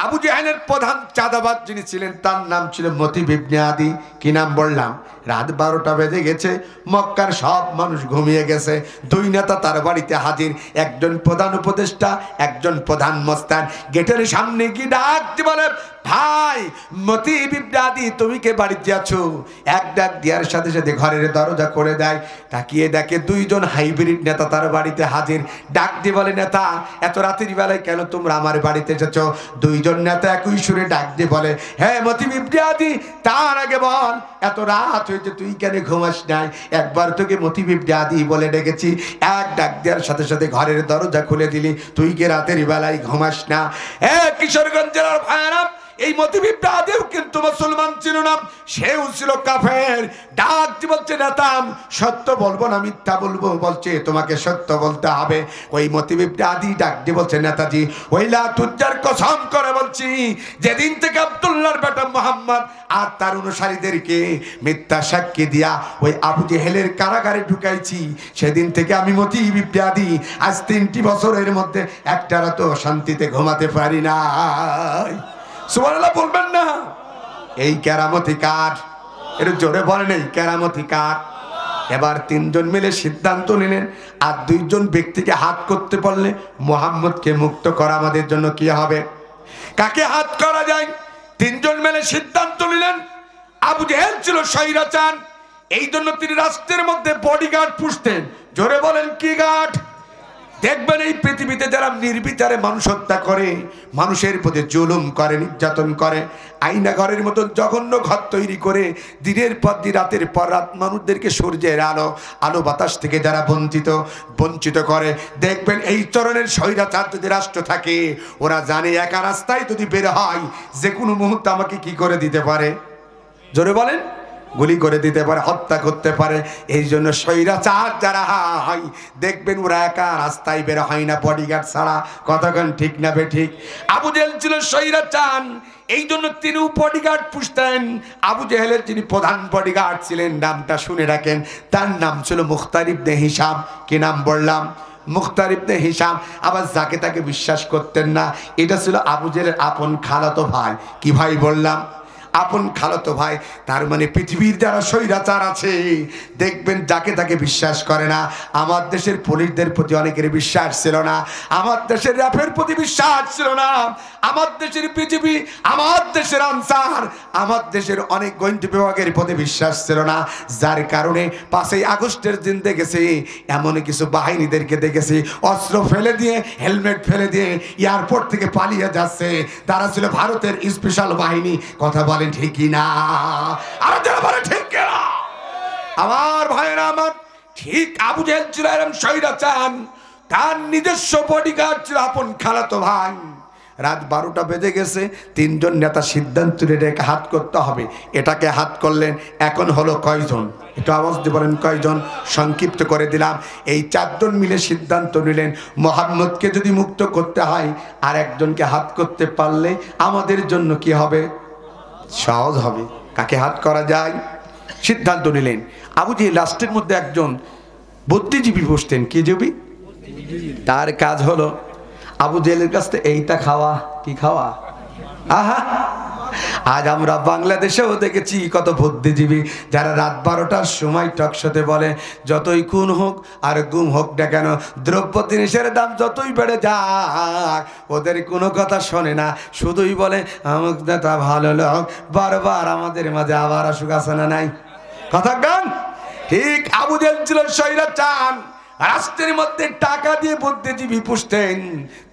আবু জেহেলের প্রধান চাঁদাবাজ যিনি ছিলেন তার নাম ছিল মতিব ইবনে আদি। কি নাম বললাম? রাত 12টা বেজে গেছে, মক্কার সব মানুষ ঘুমিয়ে গেছে। দুই নেতা তার বাড়িতে হাজির, একজন প্রধান উপদেষ্টা, একজন প্রধান মস্তান। গেটের সামনে গিয়ে ডাকতে বলে, ভাই মতিব ইবনে আদি, তুমি কে বাড়িতে আছো? এক ডাক দেওয়ার সাথে সাথে ঘরের দরজা করে দেয়। তাকিয়ে দেখে দুইজন হাইব্রিড নেতা তার বাড়িতে হাজির। ডাক দিয়ে বলে, নেতা এত রাতের বেলায় কেন তোমরা আমার বাড়িতে এসেছো? দুইজন নেতা একই সুরে ডাক দিয়ে বলে, হ্যাঁ মতিব ইবনে আদি, তার আগে বল এত রাত হয়েছে তুই কেন ঘুমাস নাই? একবার তোকে মতিব ইবনে আদি বলে ডেকেছি, এক ডাক দেওয়ার সাথে সাথে ঘরের দরজা খুলে দিলি, তুই কি রাতের বেলায় ঘুমাস না? কিশোরগঞ্জ জেলার ভাইরা, এই মতিব ইবনে আদিও কিন্তু মুসলমান ছিল না, সেও ছিল কাফের। ডাক দিয়ে বলছে, নেতা সত্য বলবো না মিথ্যা বলবো? বলছে তোমাকে সত্য বলতে হবে। ওই মতিব ইবনে আদি ডাক দিয়ে বলছে, নেতাজি ওই লাতুজ্জার কসম করে বলছি, যেদিন থেকে আব্দুল্লাহর বেটা মুহাম্মদ আর তার অনুসারীদেরকে মিথ্যা সাক্ষী দিয়া ওই আবু জেহেলের কারাগারে ঢুকাইছি, সেদিন থেকে আমি মতিব ইবনে আদি আজ 3টি বছরের মধ্যে একটা রাতও শান্তিতে ঘুমাতে পারি না। সুবহানাল্লাহ বলবেন না? এই কেরামতি কার? একটু জোরে বলেন, এই কেরামতি কার? এবার তিনজন মিলে সিদ্ধান্ত নিলেন, আর দুইজন ব্যক্তিকে হাত করতে পারলে মুহাম্মদকে মুক্ত করা আমাদের জন্য কি হবে? কাকে হাত করা যায়? তিনজন মিলে সিদ্ধান্ত নিলেন। আবু জেহেল ছিল স্বৈরাচার, এই জন্য তিনি রাষ্ট্রের মধ্যে বডিগার্ড পুষতেন। জোরে বলেন কি গার্ড? দেখবেন এই পৃথিবীতে যারা নির্বিচারে মানুষ হত্যা করে, মানুষের প্রতি জুলুম করে, নির্যাতন করে, আয়না ঘরের মতন জঘন্য ঘর তৈরি করে দিনের পর দিন রাতের পর রাত মানুষদেরকে সূর্যের আলো বাতাস থেকে যারা বঞ্চিত করে, দেখবেন এই চরণের স্বৈরাচার যদি রাষ্ট্র থাকে, ওরা জানে একা রাস্তায় যদি বের হয় যে কোনো মুহূর্তে আমাকে কি করে দিতে পারে? জোরে বলেন। গুলি করে দিতে পারে, হত্যা করতে পারে। এই জন্য স্বৈরাচার যারা হয় দেখবেন ওরা একা রাস্তায় বের হয় না বডিগার্ড ছাড়া। কতক্ষণ ঠিক না বে ঠিক? আবু জেহেল ছিল স্বৈরাচার, এই জন্য তিনিও বডিগার্ড পুষতেন। আবু জেহেলের যিনি প্রধান বডিগার্ড ছিলেন, নামটা শুনে রাখেন, তার নাম ছিল মুখতার ইবনে হিশাম। কি নাম বললাম? মুখতার ইবনে হিশাম। আবার যাকে তাকে বিশ্বাস করতেন না। এটা ছিল আবু জেহেলের আপন খালাতো ভাই। কি ভাই বললাম? আপন খালাতো ভাই। তার মানে পৃথিবীর যারা স্বৈরাচার আছে দেখবেন যাকে তাকে বিশ্বাস করে না। আমার দেশের পুলিশদের প্রতি অনেকের বিশ্বাস ছিল না, আমার দেশের র্যাবের প্রতি বিশ্বাস ছিল না, আমার দেশের বিজেপি, আমার দেশের আনসার, আমার দেশের অনেক গোয়েন্দা বিভাগের প্রতি বিশ্বাস ছিল না। যার কারণে 5ই আগস্টের দিন দেখেছি এমন কিছু বাহিনীদেরকে দেখেছি অস্ত্র ফেলে দিয়ে, হেলমেট ফেলে দিয়ে এয়ারপোর্ট থেকে পালিয়ে যাচ্ছে। তারা ছিল ভারতের স্পেশাল বাহিনী। কথা বলেন ঠিক না? আর যারা বলে ঠিক না? আমার ভাইয়েরা আমার, ঠিক আবু জেহেল ছিল এরকম স্বৈরাচার, তার নিজস্ব বডিগার্ড ছিল আপন খালাতো ভাই। রাত 12টা বেজে গেছে, 3 জন নেতা সিদ্ধান্ত নিয়ে এটাকে হাত করতে হবে। এটাকে হাত করলেন। এখন হলো কয়জন? একটু আওয়াজ দিয়ে বলেন কয়জন? সংক্ষিপ্ত করে দিলাম। এই 4 জন মিলে সিদ্ধান্ত নিলেন মোহাম্মদকে যদি মুক্ত করতে হয় আর একজনকে হাত করতে পারলে আমাদের জন্য কি হবে? সহজ হবে। কাকে হাত করা যায়? সিদ্ধান্ত নিলেন। আবু জেহেল লাস্টের মধ্যে একজন বুদ্ধিজীবী বসতেন। কি জীবী? তার কাজ হলো আবু জেহেলের কাছ থেকে এইটা খাওয়া। কি খাওয়া? আহা, আজ আমরা বাংলাদেশেও দেখেছি কত বুদ্ধিজীবী যারা রাত 12টার সময় টকশোতে বলে যতই খুন হোক আর গুম হোক না কেন, দ্রব্য জিনিসের দাম যতই বেড়ে যাক, ওদের কোনো কথা শোনে না, শুধুই বলে আমুক নেতা ভালো লোক, বারবার আমাদের মাঝে আবার আসুক। আছে না নাই কথা গান? ঠিক আবু জেহেল ছিল স্বৈরাচার, রাষ্ট্রের মধ্যে টাকা দিয়ে বুদ্ধিজীবী পুষতেন।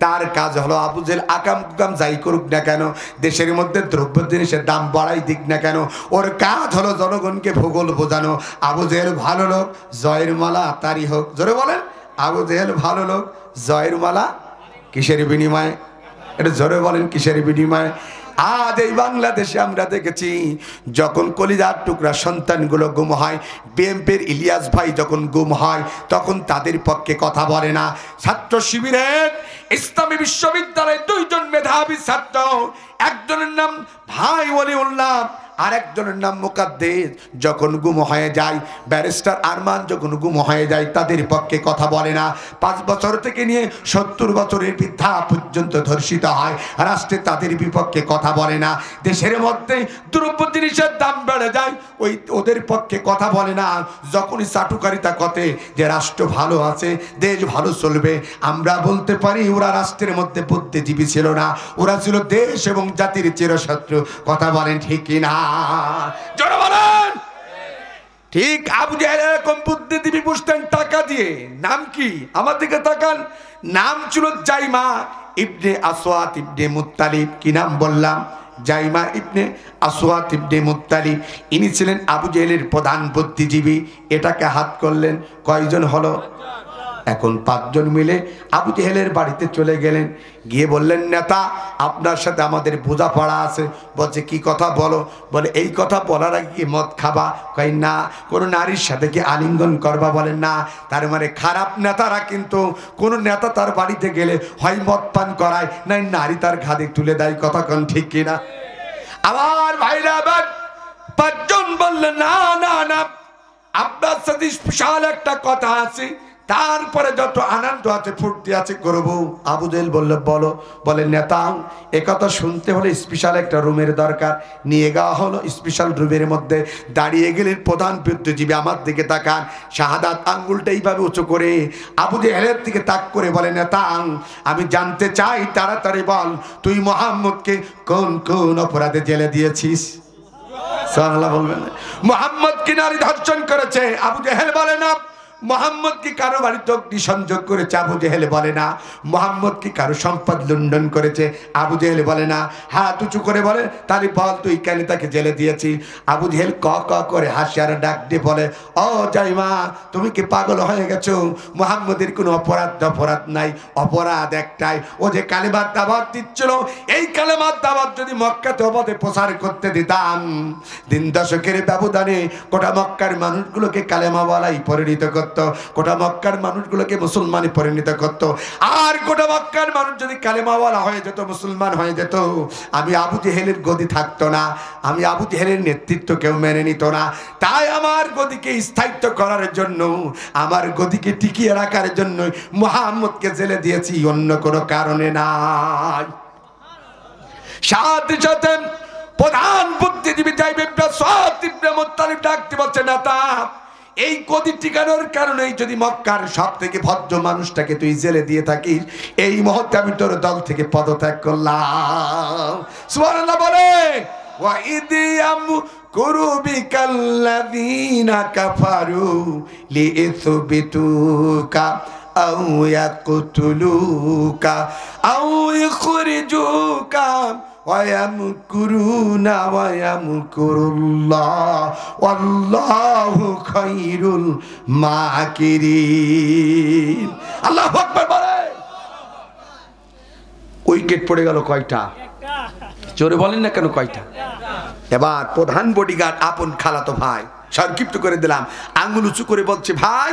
তার কাজ হলো আবু জেহেল আকাম কুকাম যাই করুক না কেন, দেশের মধ্যে দ্রব্য জিনিসের দাম বাড়াই দিক না কেন, ওর কাজ হলো জনগণকে ভূগোল বোঝানো। আবু জেহেল ভালো লোক, জয়ের মালা তারই হোক। জোরে বলেন, আবু জেহেল ভালো লোক, জয়ের মালা কিসের বিনিময়ে? এটা জোরে বলেন, কিসের বিনিময়ে? আজ এই বাংলাদেশে আমরা দেখেছি যখন কলিজার টুকরা সন্তানগুলো গুম হয়, বিএনপির ইলিয়াস ভাই যখন গুম হয় তখন তাদের পক্ষে কথা বলে না। ছাত্র শিবিরের ইসলামী বিশ্ববিদ্যালয়ে 2 জন মেধাবী ছাত্র, একজনের নাম ভাই ওলিউল্লাহ আর একজনের নাম মুকাদ্দেস, যখন গুম হয়ে যায়, ব্যারিস্টার আরমান যখন গুম হয়ে যায়, তাদের পক্ষে কথা বলে না। 5 বছর থেকে নিয়ে 70 বছরের বৃদ্ধা পর্যন্ত ধর্ষিত হয়, রাষ্ট্রে তাদের বিপক্ষে কথা বলে না। দেশের মধ্যে দ্রব্য জিনিসের দাম বেড়ে যায়, ওদের পক্ষে কথা বলে না। যখনই চাটুকারিতা কথে যে রাষ্ট্র ভালো আছে, দেশ ভালো চলবে, আমরা বলতে পারি ওরা রাষ্ট্রের মধ্যে বুদ্ধিজীবী ছিল না, ওরা ছিল দেশ এবং জাতির চিরশত্রু। কথা বলেন ঠিক কিনা? জোরে বলেন। ঠিক আবু জেহেল এরকম বুদ্ধিজীবী বুঝতেন টাকা দিয়ে। নাম কি? আমার দিকে তাকান। নাম ছিল জাইমা ইবনে আসওয়াত ইবনে মুত্তালিব। কি নাম বললাম? জাইমা ইবনে আসওয়াত ইবনে মুত্তালিব। ইনি ছিলেন আবু জেহেলের প্রধান বুদ্ধিজীবী। এটাকে হাত করলেন। কয়জন হলো? এখন 5 জন মিলে আবু জেহেলের বাড়িতে চলে গেলেন। গিয়ে বললেন নেতা, আপনার সাথে আমাদের বোঝাপড়া আছে। বলছে কি কথা বলো? বলে এই কথা বলার আগে কি মদ খাবা? কই না। কোনো নারীর সাথে কি আলিঙ্গন করবা? বলেন না। তার মানে খারাপ নেতারা কিন্তু কোনো নেতা তার বাড়িতে গেলে হয় মদ পান করায়, নাই নারী তার ঘাড়ে তুলে দেয়। কথা কোন ঠিক কিনা? আমার ভাইরা আবার 5 জন বললেন না না না, আপনার সাথে স্পেশাল একটা কথা আছে, তারপরে যত আনন্দ আছে ফুর্তি আছে করবো। আবু জেহেল বললো বলো। বলে নেতা, একথা শুনতে হলে স্পেশাল একটা রুমের দরকার। নিয়ে যাওয়া হলো স্পেশাল রুমের মধ্যে। দাঁড়িয়ে গেলেন প্রধান বুদ্ধিজীবী। আমার দিকে তাকান। শাহাদাত আঙ্গুলটা এইভাবে উঁচু করে আবু জেহেলের দিকে তাক করে বলে নেতা, আমি জানতে চাই, তাড়াতাড়ি বল, তুই মোহাম্মদকে কোন কোন অপরাধে জেলে দিয়েছিস? সুবহানাল্লাহ বলবেন। মোহাম্মদ কি নারী ধর্ষণ করেছে? আবু জেহেল বলে না। মোহাম্মদ কি কারো বাড়িতে অগ্নিসংযোগ করেছে? আবু জেহেল বলে না। মোহাম্মদ কি কারো সম্পদ লুণ্ঠন করেছে? আবু জেহেল বলে না। হাত উঁচু করে বলে তাহলে বল তুই কেন তাকে জেলে দিয়েছি? আবু জেহেল ক ক করে হাসি আর ডাক দিয়ে বলে, ও জাইমা, তুমি কি পাগল হয়ে গেছো? মোহাম্মদের কোনো অপরাধ নাই, অপরাধ একটাই, ও যে কালেমার দাওয়াত দিচ্ছিল। এই কালেমার দাওয়াত যদি মক্কাতে অবাধে প্রচার করতে দিতাম, 3 দশকের ব্যবধানে গোটা মক্কার মানুষগুলোকে কালেমাওয়ালাই পরিণত করত, গোটা মক্কার মানুষগুলোকে মুসলমানে পরিণত করত। আর গোটা মক্কার মানুষ যদি কালেমাওয়ালা হয়ে যেত, মুসলমান হয়ে যেত, আমি আবু জেহেলের গদি থাকতো না, আমি আবু জেহেলের নেতৃত্ব কেউ মেনে নিত না। তাই আমার গদিকে স্থায়িত্ব করার জন্য, আমার গদিকে টিকিয়ে রাখার জন্য মুহাম্মদকে জেলে দিয়েছি, অন্য কোনো কারণে নাই। সাথে সাথে প্রধান বুদ্ধিজীবী জাইদ ইবনে আসওয়াত ইবনে মুত্তালিব ডাকতে বলছে, নেতা, এই গদি টিকানোর কারণেই যদি মক্কার সব থেকে ভদ্র মানুষটাকে তুই জেলে দিয়ে থাকিস, এই মুহূর্তে আমি তোর দল থেকে পদত্যাগ করলাম। সুবহানাল্লাহ বলে। ওয়া ইদিয়াম কুরুবিকাল্লাযীনা কাফারু লিইসবিতুকা আও ইয়াকতুলুকা আও ইখরিজুকা ওয়ায়ামকুরুনা ওয়ায়ামকুরুল্লাহ ওয়াল্লাহু খায়রুল মাকিরিন। আল্লাহু আকবার বলে। উইকেট পড়ে গেল কয়টা? জোরে বলেন না কেন কয়টা? এবার প্রধান বডিগার্ড আপন খালাতো ভাই, সংক্ষিপ্ত করে দিলাম, আঙ্গুল উঁচু করে বলছে, ভাই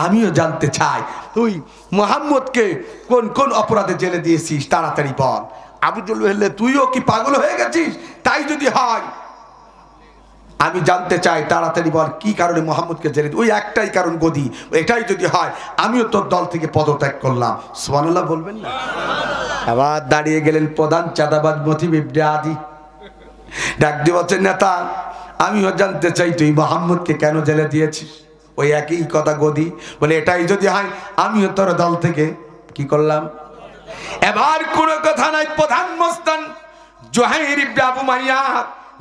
আমিও জানতে চাই তুই মুহাম্মদকে কোন কোন অপরাধে জেলে দিয়েছিস, তাড়াতাড়ি বল। আবু জেহেল বললে, তুইও কি পাগল হয়ে গেছিস? তাই যদি হয় আমি জানতে চাই, তাড়াতাড়ি বল কি কারণে মুহাম্মদকে জেলে দিই। ওই একটাই কারণ গদি, এটাই যদি হয় আমিও তোর দল থেকে পদত্যাগ করলাম। সুবহানাল্লাহ বলবেন না? আবার দাঁড়িয়ে গেলেন প্রধান চাঁদাবাজ মতিব ইবনে আদি, ডাক দিয়ে বলছেন, নেতা আমিও জানতে চাই তুই মুহাম্মদকে কেন জেলে দিয়েছিস। ওই একই কথা গদি, বলে এটাই যদি হয় আমিও তোর দল থেকে কি করলাম। এবার কোনো কথা নাই, প্রধান মস্তান জুহাইর ইবনে আবু মাইয়া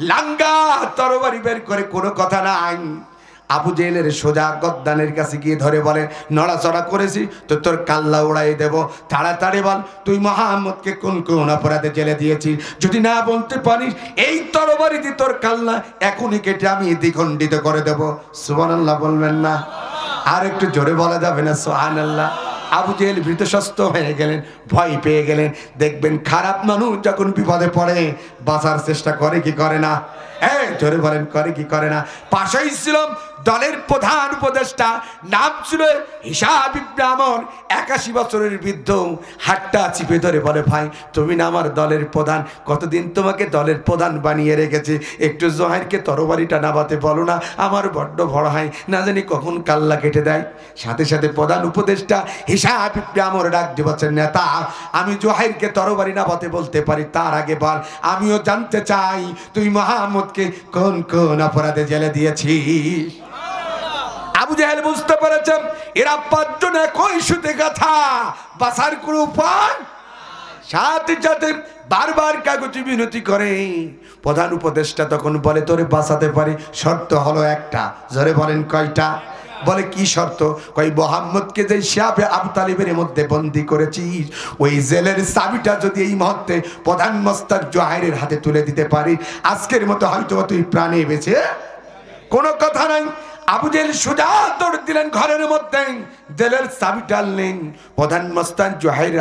লাঙ্গা তরবারি বের করে, কোনো কথা নাই। আবু জেহেলের সোজা গদ্দানের কাছে গিয়ে ধরে বলে, নড়াচড়া করেছি তো তোর কাল্লা উড়াই দেব, তাড়াতাড়ি বল তুই মুহাম্মদকে কোন কোন অপরাধে জেলে দিয়েছিস। যদি না বলতে পারিস এই তরবারি দিয়ে তোর কাল্লা এখনই কেটে আমি দ্বিখণ্ডিত করে দেব। সুবহানাল্লাহ বলবেন না? আর একটু জোরে বলা যাবে না সুবহানাল্লাহ? আবু জেহেল ভীতসস্ত হয়ে গেলেন, ভয় পেয়ে গেলেন। দেখবেন খারাপ মানুষ যখন বিপদে পড়ে বাঁচার চেষ্টা করে কি করে না? জোরে বলেন, করে কি করে না? পাশেই ছিল দলের প্রধান উপদেষ্টা, নাম ছিল হিসাব ইবনে আমর, 81 বছরের বৃদ্ধ। হাতটা চিপে ধরে বলে, ভাই তুমি না আমার দলের প্রধান, কতদিন তোমাকে দলের প্রধান বানিয়ে রেখেছে, একটু জোহাইরকে তরবারিটা নামাতে বলো না, আমার বড্ড ভয় হয়, না জানি কখন কাল্লা কেটে দেয়। সাথে সাথে প্রধান উপদেষ্টা হিসাব ইবনে আমর ডাক দিয়ে বলছেন, নেতা আমি জোহাইরকে তরবারি নামাতে বলতে পারি, তার আগে বল আমিও জানতে চাই তুই মুহাম্মদকে কোন কোন অপরাধে জেলে দিয়েছিস। আবু জেহেল বুঝতে পেরেছেন এরা পাঁচজন একই সুতে গাথা, বাঁচার কোনো উপায়। সাথে সাথে বারবার কাগজে বিনতি করে। প্রধান উপদেষ্টা তখন বলে, তোরে বাঁচাতে পারি, শর্ত হলো একটা। জোরে বলেন কয়টা? বলে কি শর্ত? কই মুহাম্মদকে যে শিয়াবে আবু তালিবের মধ্যে বন্দী করেছিস, ওই জেলের চাবিটা যদি এই মুহূর্তে প্রধান মস্তান জুহাইরের হাতে তুলে দিতে পারি, আজকের মতো হয়তো তুই প্রাণে বেঁচে। কোনো কথা নাই। আবু জেহেল সোজা দৌড় দিলেন ঘরের মধ্যে, জেলের চাবিটা আনলেন, প্রধান মস্তান জুহাইর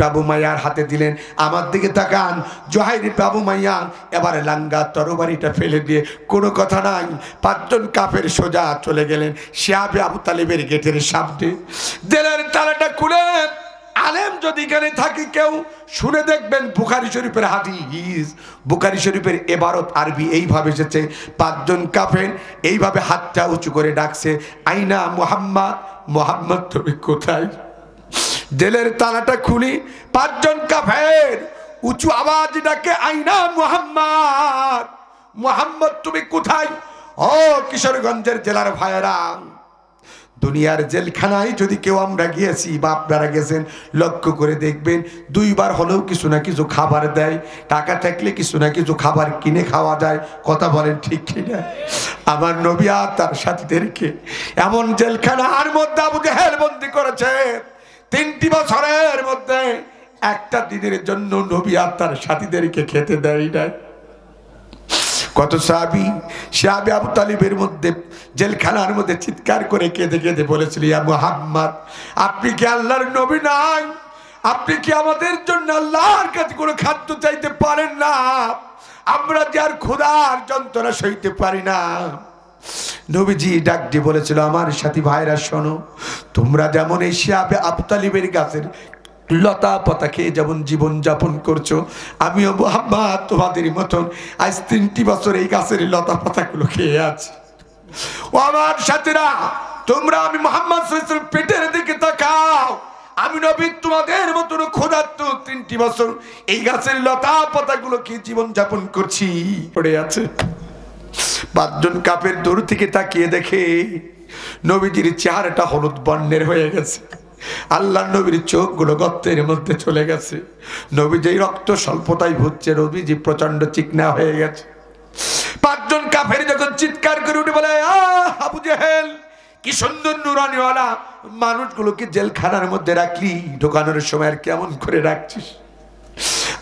আবু মাইয়ার হাতে দিলেন। আমার দিকে তাকান, জুহাইর আবু মাইয়া এবার লাঙ্গা তরবারিটা ফেলে দিয়ে, কোনো কথা নাই, পাঁচজন কাফের সোজা চলে গেলেন শিয়াবে আবু তালিবের গেটের সামনে। জেলের তালাটা খুলে আলেম যদি এখানে থাকে কেউ শুনে দেখবেন, বুখারী শরীফের হাদিস, বুখারী শরীফের ইবারত আরবি এইভাবে এসেছে, পাঁচজন কাফের এইভাবে হাতটা উঁচু করে ডাকছে, আইনা মুহাম্মদ, মুহাম্মদ তুমি কোথায়? জেলের তালাটা খুলি, পাঁচজন কাফের উঁচু আওয়াজ ডাকে, আইনা মুহাম্মদ, মুহাম্মদ তুমি কোথায়? ও কিশোরগঞ্জের জেলার ভাইয়েরা, দুনিয়ার জেলখানায় যদি কেউ আমরা গিয়েছি বা আপনারা গেছেন, লক্ষ্য করে দেখবেন দুইবার হলেও কিছু না কিছু খাবার দেয়, টাকা থাকলে কিছু না কিছু খাবার কিনে খাওয়া যায়। কথা বলেন ঠিক কিনা? আমার নবী আর তার সাথীদেরকে এমন জেলখানার মধ্যে আবু জেহেল বন্দী করেছে, 3টি বছরের মধ্যে একটা দিনের জন্য নবী আর তার সাথীদেরকে খেতে দেয় নাই। কত সাহাবী শিয়াবে আবু তালিবের মধ্যে জেলখানার মধ্যে চিৎকার করে কেঁদে কেঁদে বলেছিল, ইয়া মুহাম্মদ আপনি কি আল্লাহর নবী নাই? আপনি কি আমাদের জন্য আল্লাহর কাছে কোনো খাদ্য চাইতে পারেন না? আমরা যে আর ক্ষুধার যন্ত্রণা সইতে পারি না। নবীজি ডাক দিয়ে বলেছিল, আমার সাথী ভাইরা শোনো, তোমরা যেমন এই শিয়াবে আবু তালিবের গাছের লতা পাতা খেয়ে যেমন জীবন যাপন করছো, আমিও মুহাম্মদ তোমাদের মতন আজ 3টি বছর এই গাছের লতা পাতাগুলো খেয়ে আছি। ও আমার সাথীরা, তোমরা আমি মুহাম্মদ সাল্লাল্লাহু আলাইহি ওয়াসাল্লাম পেটের দিকে তাকাও, আমি নবী তোমাদের মতন ক্ষুধার্ত 3টি বছর এই গাছের লতা পাতাগুলো খেয়ে জীবন যাপন করছি পড়ে আছে। 5জন কাফের দূর থেকে তাকিয়ে দেখে নবীজির চেহারাটা হলুদ বর্ণের হয়ে গেছে, আল্লাহ নবীর চোখগুলো গর্তের মধ্যে চলে গেছে, নবীজি রক্ত স্বল্পতায় ভুগছে, নবীজি প্রচন্ড চিকনা হয়ে গেছে। 5জন কাফের যখন চিৎকার করে উঠে বলে, আবু জেহেল কি সুন্দর নুরানিওয়ালা মানুষগুলোকে জেলখানার মধ্যে রাখলি, ঢোকানোর সময় আর কেমন করে রাখছিস?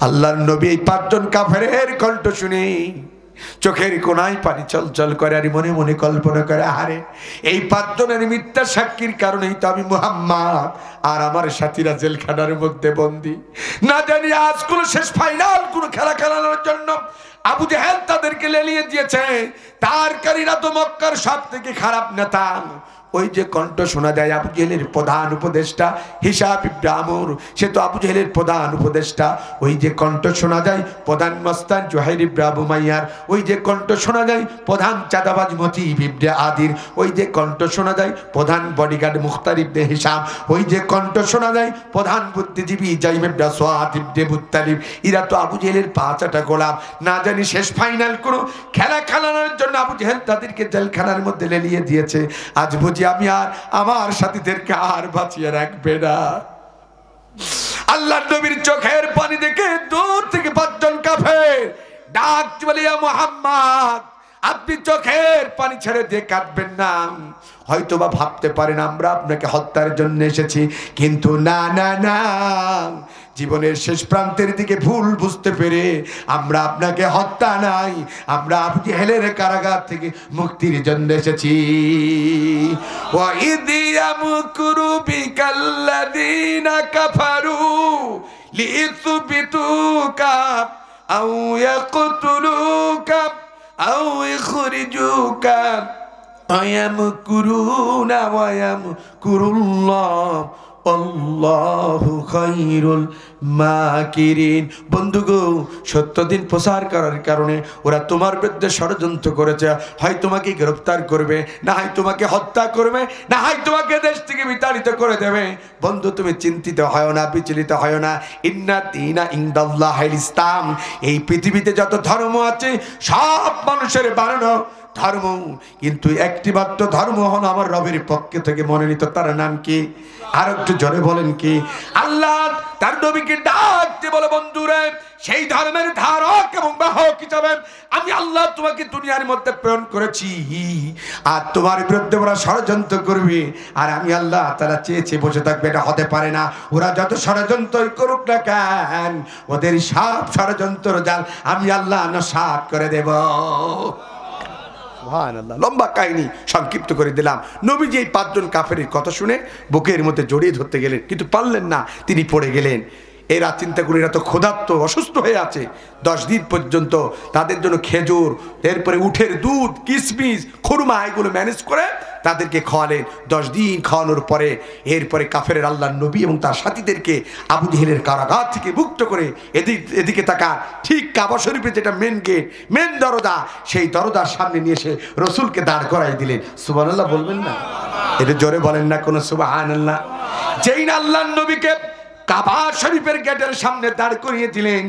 আল্লাহর নবী এই পাঁচজন কাফেরের কণ্ঠ শুনে চোখের কোনায় পানি চলচল করে, আর মনে মনে কল্পনা করে, আরে এই পাঁচজনের মিথ্যা সাক্ষীর কারণেই তো আমি মুহাম্মদ আর আমার সাথীরা জেলখানার মধ্যে বন্দী। না জানি আজ কোন শেষ ফাইনাল কোন খেলা খেলানোর জন্য আবু জেহেল তাদেরকে লেলিয়ে দিয়েছে। তার কারীরা তো মক্কার সব থেকে খারাপ নেতা। ওই যে কণ্ঠ শোনা যায় আবু জেহেলের প্রধান উপদেষ্টা হিসাব ইবনে আমর, সে তো আবু জেহেলের প্রধান উপদেষ্টা। ওই যে কণ্ঠ শোনা যায় প্রধান মস্তান জুহাইর ইবনে আবু মাইয়ার, ওই যে কণ্ঠ শোনা যায় প্রধান চাঁদাবাজ মতিব ইবনে আদির, ওই যে কণ্ঠ শোনা যায় প্রধান বডিগার্ড মুখতার ইবনে হিসাম, ওই যে কণ্ঠ শোনা যায় প্রধান বুদ্ধিজীবী জাইম ইবনে সুয়াদ ইবনে মুত্তালিব। এরা তো আবু জেহেলের পাঁচটা গোলাম। না জানি শেষ ফাইনাল কোনো খেলা খেলানোর জন্য আবু জেহেল তাদেরকে জেলখানার মধ্যে লেলিয়ে দিয়েছে। আজ আমি আর আমার সাথীদেরকে আর বাঁচিয়ে রাখবে না। আল্লাহর নবীর চোখের পানি দেখে দূর থেকে পাঁচজন কাফের ডাক বলে, ইয়া মুহাম্মদ, আপনি চোখের পানি ছেড়ে দিয়ে কাঁদবেন না। হয়তোবা ভাবতে পারেন আমরা আপনাকে হত্যার জন্য এসেছি, কিন্তু না না না, জীবনের শেষ প্রান্তের দিকে ভুল বুঝতে পেরে আমরা আপনাকে হত্যা নাই, আমরা আবু জেহেলের কারাগার থেকে মুক্তির জন্য এসেছি। ওয়া ইদ ইয়ামকুরু বিকাল্লাযীনা কাফারু লিইথবিতুকা আও ইয়াকতুলুকা আও ইখরিজুকা আয়ামকুরুনা ওয়া ইয়ামকুরুল্লাহ আল্লাহু খায়রুল মাকিরিন। বন্ধুগো, সত্যদিন প্রচার করার কারণে ওরা তোমার বিরুদ্ধে ষড়যন্ত্র করেছে। হয় তোমাকে গ্রেফতার করবে, না হয় তোমাকে হত্যা করবে, না হয় তোমাকে দেশ থেকে বিতাড়িত করে দেবে। বন্ধু, তুমি চিন্তিত হয় না, বিচলিত হয় না। ইন্না দীনা ইনদাল্লাহিল ইসলাম। এই পৃথিবীতে যত ধর্ম আছে সব মানুষের বানানো ধর্ম, কিন্তু একটি মাত্র ধর্ম হলো আমার রবের পক্ষে থেকে মনোনীত। তার নাম কি? আর একটু জোরে বলেন কি? আল্লাহ তার নবীকে ডাকতে বলে, বন্ধুরে, সেই ধর্মের ধারক এবং বাহক হিসাবে আমি আল্লাহ তোমাকে দুনিয়ার মধ্যে প্রেরণ করেছি। আর তোমার বিরুদ্ধে ওরা ষড়যন্ত্র করবে, আর আমি আল্লাহ তারা চেয়েছে বসে থাকবে, এটা হতে পারে না। ওরা যত ষড়যন্ত্র করুক না কেন, ওদের সব ষড়যন্ত্র জাল আমি আল্লাহ নস্যাৎ করে দেব। লম্বা কাহিনী সংক্ষিপ্ত করে দিলাম। নবীজি এই পাঁচজন কাফেরের কথা শুনে বুকের মধ্যে জড়িয়ে ধরতে গেলেন, কিন্তু পারলেন না, তিনি পড়ে গেলেন। এরা চিন্তা করে এরা তো ক্ষুধার্ত, অসুস্থ হয়ে আছে। 10 দিন পর্যন্ত তাদের জন্য খেজুর, এরপরে উঠের দুধ, কিশমিশ, খুরমা এগুলো ম্যানেজ করে তাদেরকে খাওয়ালেন। 10 দিন খাওয়ানোর পরে এরপরে কাফেরের আল্লাহর নবী এবং তার সাথীদেরকে আবু জেহেলের কারাগার থেকে মুক্ত করে এদিকে তাকা, ঠিক কাবা শরীফের যেটা মেন গেট, মেন দরজা, সেই দরজার সামনে নিয়ে এসে রসুলকে দাঁড় করাই দিলেন। সুবহানাল্লাহ বলবেন না? এটা জোরে বলেন না কোনো সুবহানাল্লাহ? যেই না আল্লাহর নবীকে কাবা শরীফের গেটের সামনে দাঁড় করিয়ে দিলেন,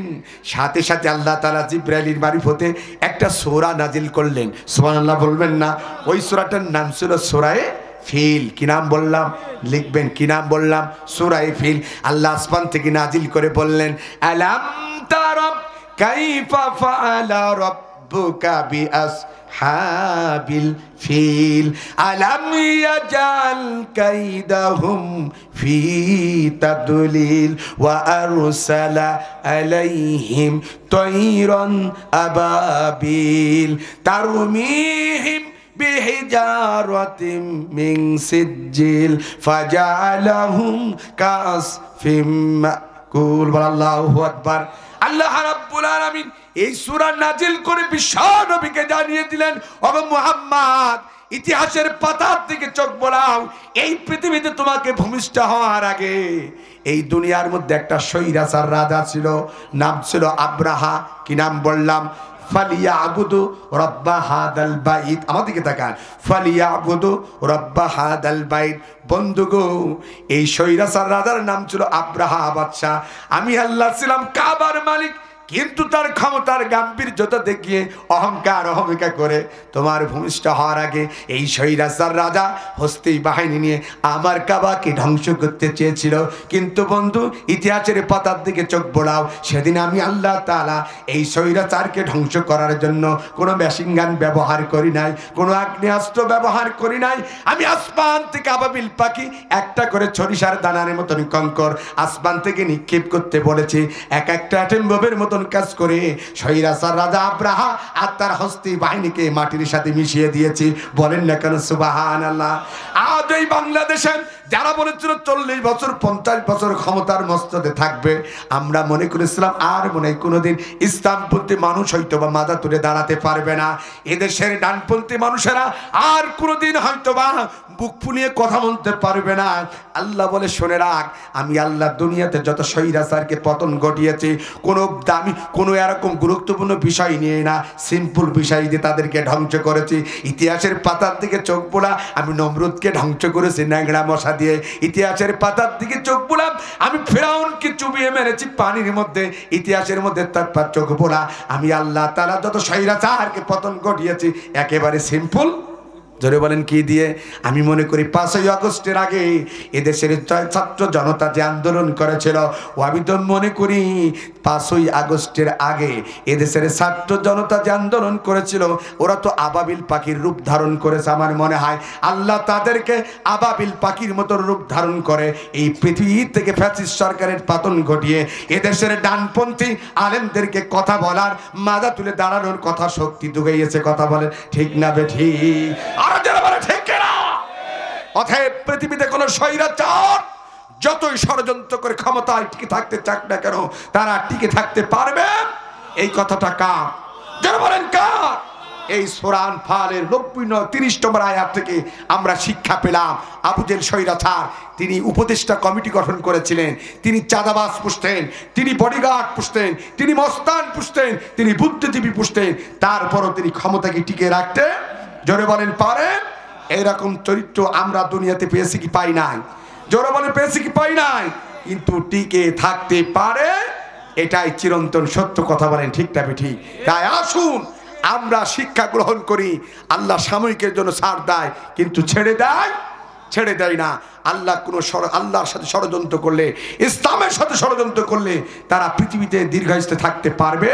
সাথে সাথে আল্লাহ তাআলা জিবরাইলের মারিফতে একটা সূরা নাজিল করলেন। সুবহানাল্লাহ বলবেন না? ওই সূরাটার নাম ছিল সূরায়ে ফিল। কি নাম বললাম? লিখবেন। কি নাম বললাম? সূরায়ে ফিল। আল্লাহ আসমান থেকে নাজিল করে বললেন, আলাম তারা কাইফা ফাআলা রাব্বুকা বিআসহাবিল ফিল আলাম ইয়াজাল কাইদাহুম ফি তাদলিল ওয়া আরসালা আলাইহিম তায়রান আবাবিল তারমিহিম বিহিজারাতিম মিন সিজ্জিল ফাজআলাহুম কাসফিম মাকুল। আল্লাহু আকবার। আল্লাহ রাব্বুল আলামিন এই সূরা নাজিল করে বিশ্ব নবীকে জানিয়ে দিলেন, ও মুহাম্মদ, ইতিহাসের পাতার দিকে চোখ বোলাও। এই পৃথিবীতে তোমাকে ভূমিষ্ঠ হওয়ার আগে এই দুনিয়ার মধ্যে একটা স্বৈরাচার রাজা ছিল, নাম ছিল আব্রাহা। কি নাম বললাম? ফালিয়াবুদু রাব্বা হাদাল বাইত। আমাদেরকে তাকান, ফালিয়াবুদু রাব্বা হাদাল বাইত। বন্ধুগো, এই স্বৈরাচার রাজার নাম ছিল আব্রাহা বাদশা। আমি আল্লাহ ছিলাম কাবার মালিক, কিন্তু তার ক্ষমতার গাম্ভীর্যতা দেখিয়ে অহংকার অহমিকা করে তোমার ভূমিষ্ঠ হওয়ার আগে এই স্বৈরাচার রাজা হস্তি বাহিনী নিয়ে আমার কাবাকে ধ্বংস করতে চেয়েছিল। কিন্তু বন্ধু, ইতিহাসের পাতার দিকে চোখ বোলাও, সেদিন আমি আল্লাহ তাআলা এই স্বৈরাচারকে ধ্বংস করার জন্য কোনো মেশিন গান ব্যবহার করি নাই, কোনো আগ্নেয়াস্ত্র ব্যবহার করি নাই। আমি আসমান থেকে আবাবিল পাখি একটা করে সরিষার দানার মতন কঙ্কর আসমান থেকে নিক্ষেপ করতে বলেছি, এক একটা অ্যাটম বোমের মতন কাজ করে স্বৈরাচার রাজা আব্রাহা আর তার হস্তি বাহিনীকে মাটির সাথে মিশিয়ে দিয়েছি। বলেন না কেন সুবহানাল্লাহ। আজ এই বাংলাদেশে যারা বলেছিল 40 বছর 50 বছর ক্ষমতার মস্তদে থাকবে, আমরা মনে করেছিলাম আর মনে হয় কোনোদিন ইসলামপন্থী মানুষ হয়তো বা মাথা তুলে দাঁড়াতে পারবে না। এদেশের ডানপন্থী মানুষেরা আর কোনোদিন হয়তো বা বুক ফুলিয়ে কথা বলতে পারবে না। আল্লাহ বলে, শুনে রাখ, আমি আল্লাহ দুনিয়াতে যত স্বৈরাচারকে পতন ঘটিয়েছি, কোনো দামি কোনো এরকম গুরুত্বপূর্ণ বিষয় নিয়ে না, সিম্পল বিষয় দিয়ে তাদেরকে ধ্বংস করেছি। ইতিহাসের পাতার দিকে চোখ বোলা, আমি নমরুদকে ধ্বংস করেছি ন্যাংরা মশা দিয়ে। ইতিহাসের পাতার দিকে চোখ বোলাম, আমি ফিরআউনকে চুবিয়ে মেরেছি পানির মধ্যে। ইতিহাসের মধ্যে তার চোখ বোলা, আমি আল্লাহ তাআলা যত স্বৈরাচারকে পতন ঘটিয়েছি একেবারে সিম্পল। জোরে বলেন কি দিয়ে? আমি মনে করি 5ই আগস্টের আগে এদেশের ছাত্র জনতা যে আন্দোলন করেছিল, ও আমি তো মনে করি 5ই আগস্টের আগে এদেশের ছাত্র জনতা যে আন্দোলন করেছিল, ওরা তো আবাবিল পাখির রূপ ধারণ করেছে। আমার মনে হয় আল্লাহ তাদেরকে আবাবিল পাখির মতো রূপ ধারণ করে এই পৃথিবী থেকে ফ্যাসিস্ট সরকারের পতন ঘটিয়ে এদেশের ডানপন্থী আলেমদেরকে কথা বলার, মাথা তুলে দাঁড়ানোর কথা শক্তি জুগিয়েছে। কথা বলে ঠিক না বেঠিক? অতএব পৃথিবীতে কোন স্বৈরাচার যতই ষড়যন্ত্র করে ক্ষমতায় টিকে থাকতে চাক না কেন, তারা টিকে থাকতে পারবে। এই কথাটা কার? যারা বলেন কার? এই সূরা আনফালের 30 নম্বর আয়াত থেকে আমরা শিক্ষা পেলাম। আবু জেহেল স্বৈরাচার, তিনি উপদেষ্টা কমিটি গঠন করেছিলেন, তিনি চাঁদাবাজ পুষতেন, তিনি বডিগার্ড পুষতেন, তিনি মস্তান পুষতেন, তিনি বুদ্ধিজীবী পুষতেন, তারপরও তিনি ক্ষমতাকে টিকে রাখতে, জোরে বলেন, পারেন। এইরকম চরিত্র আমরা দুনিয়াতে পেয়েছি কি পাই নাই? জোরে বলে পেয়েছি কি পাই নাই? কিন্তু টিকে থাকতে পারে, এটাই চিরন্তন সত্য। কথা বলেন ঠিক না ঠিক? তাই আসুন আমরা শিক্ষা গ্রহণ করি। আল্লাহ সাময়িকের জন্য ছাড় দেয়, কিন্তু ছেড়ে দেয় না। আল্লাহ আল্লাহর সাথে ষড়যন্ত্র করলে, ইসলামের সাথে ষড়যন্ত্র করলে তারা পৃথিবীতে দীর্ঘায়িষ্ঠ থাকতে পারবে।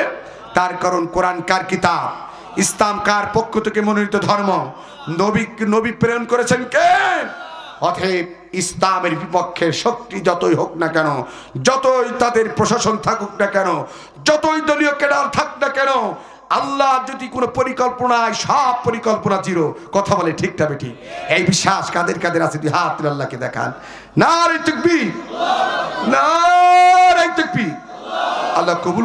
তার কারণ কোরআন কার কিতাব, ইসলাম কার পক্ষ থেকে মনোনীত ধর্ম, নবী প্রেরণ করেছেন কে? অতএব ইসলামের বিপক্ষে শক্তি যতই হোক না কেন, যতই তাদের প্রশাসন থাকুক না কেন, যতই দলীয় ক্যাডার থাক না কেন, আল্লাহ যদি কোনো পরিকল্পনায়, সব পরিকল্পনা জিরো। কথা বলে ঠিক না বেটি? এই বিশ্বাস কাদের কাদের আছে? দুই হাত তুলে আল্লাহকে দেখান। নারে তাকবীর, নারে তাকবীর। আল্লাহ কবুল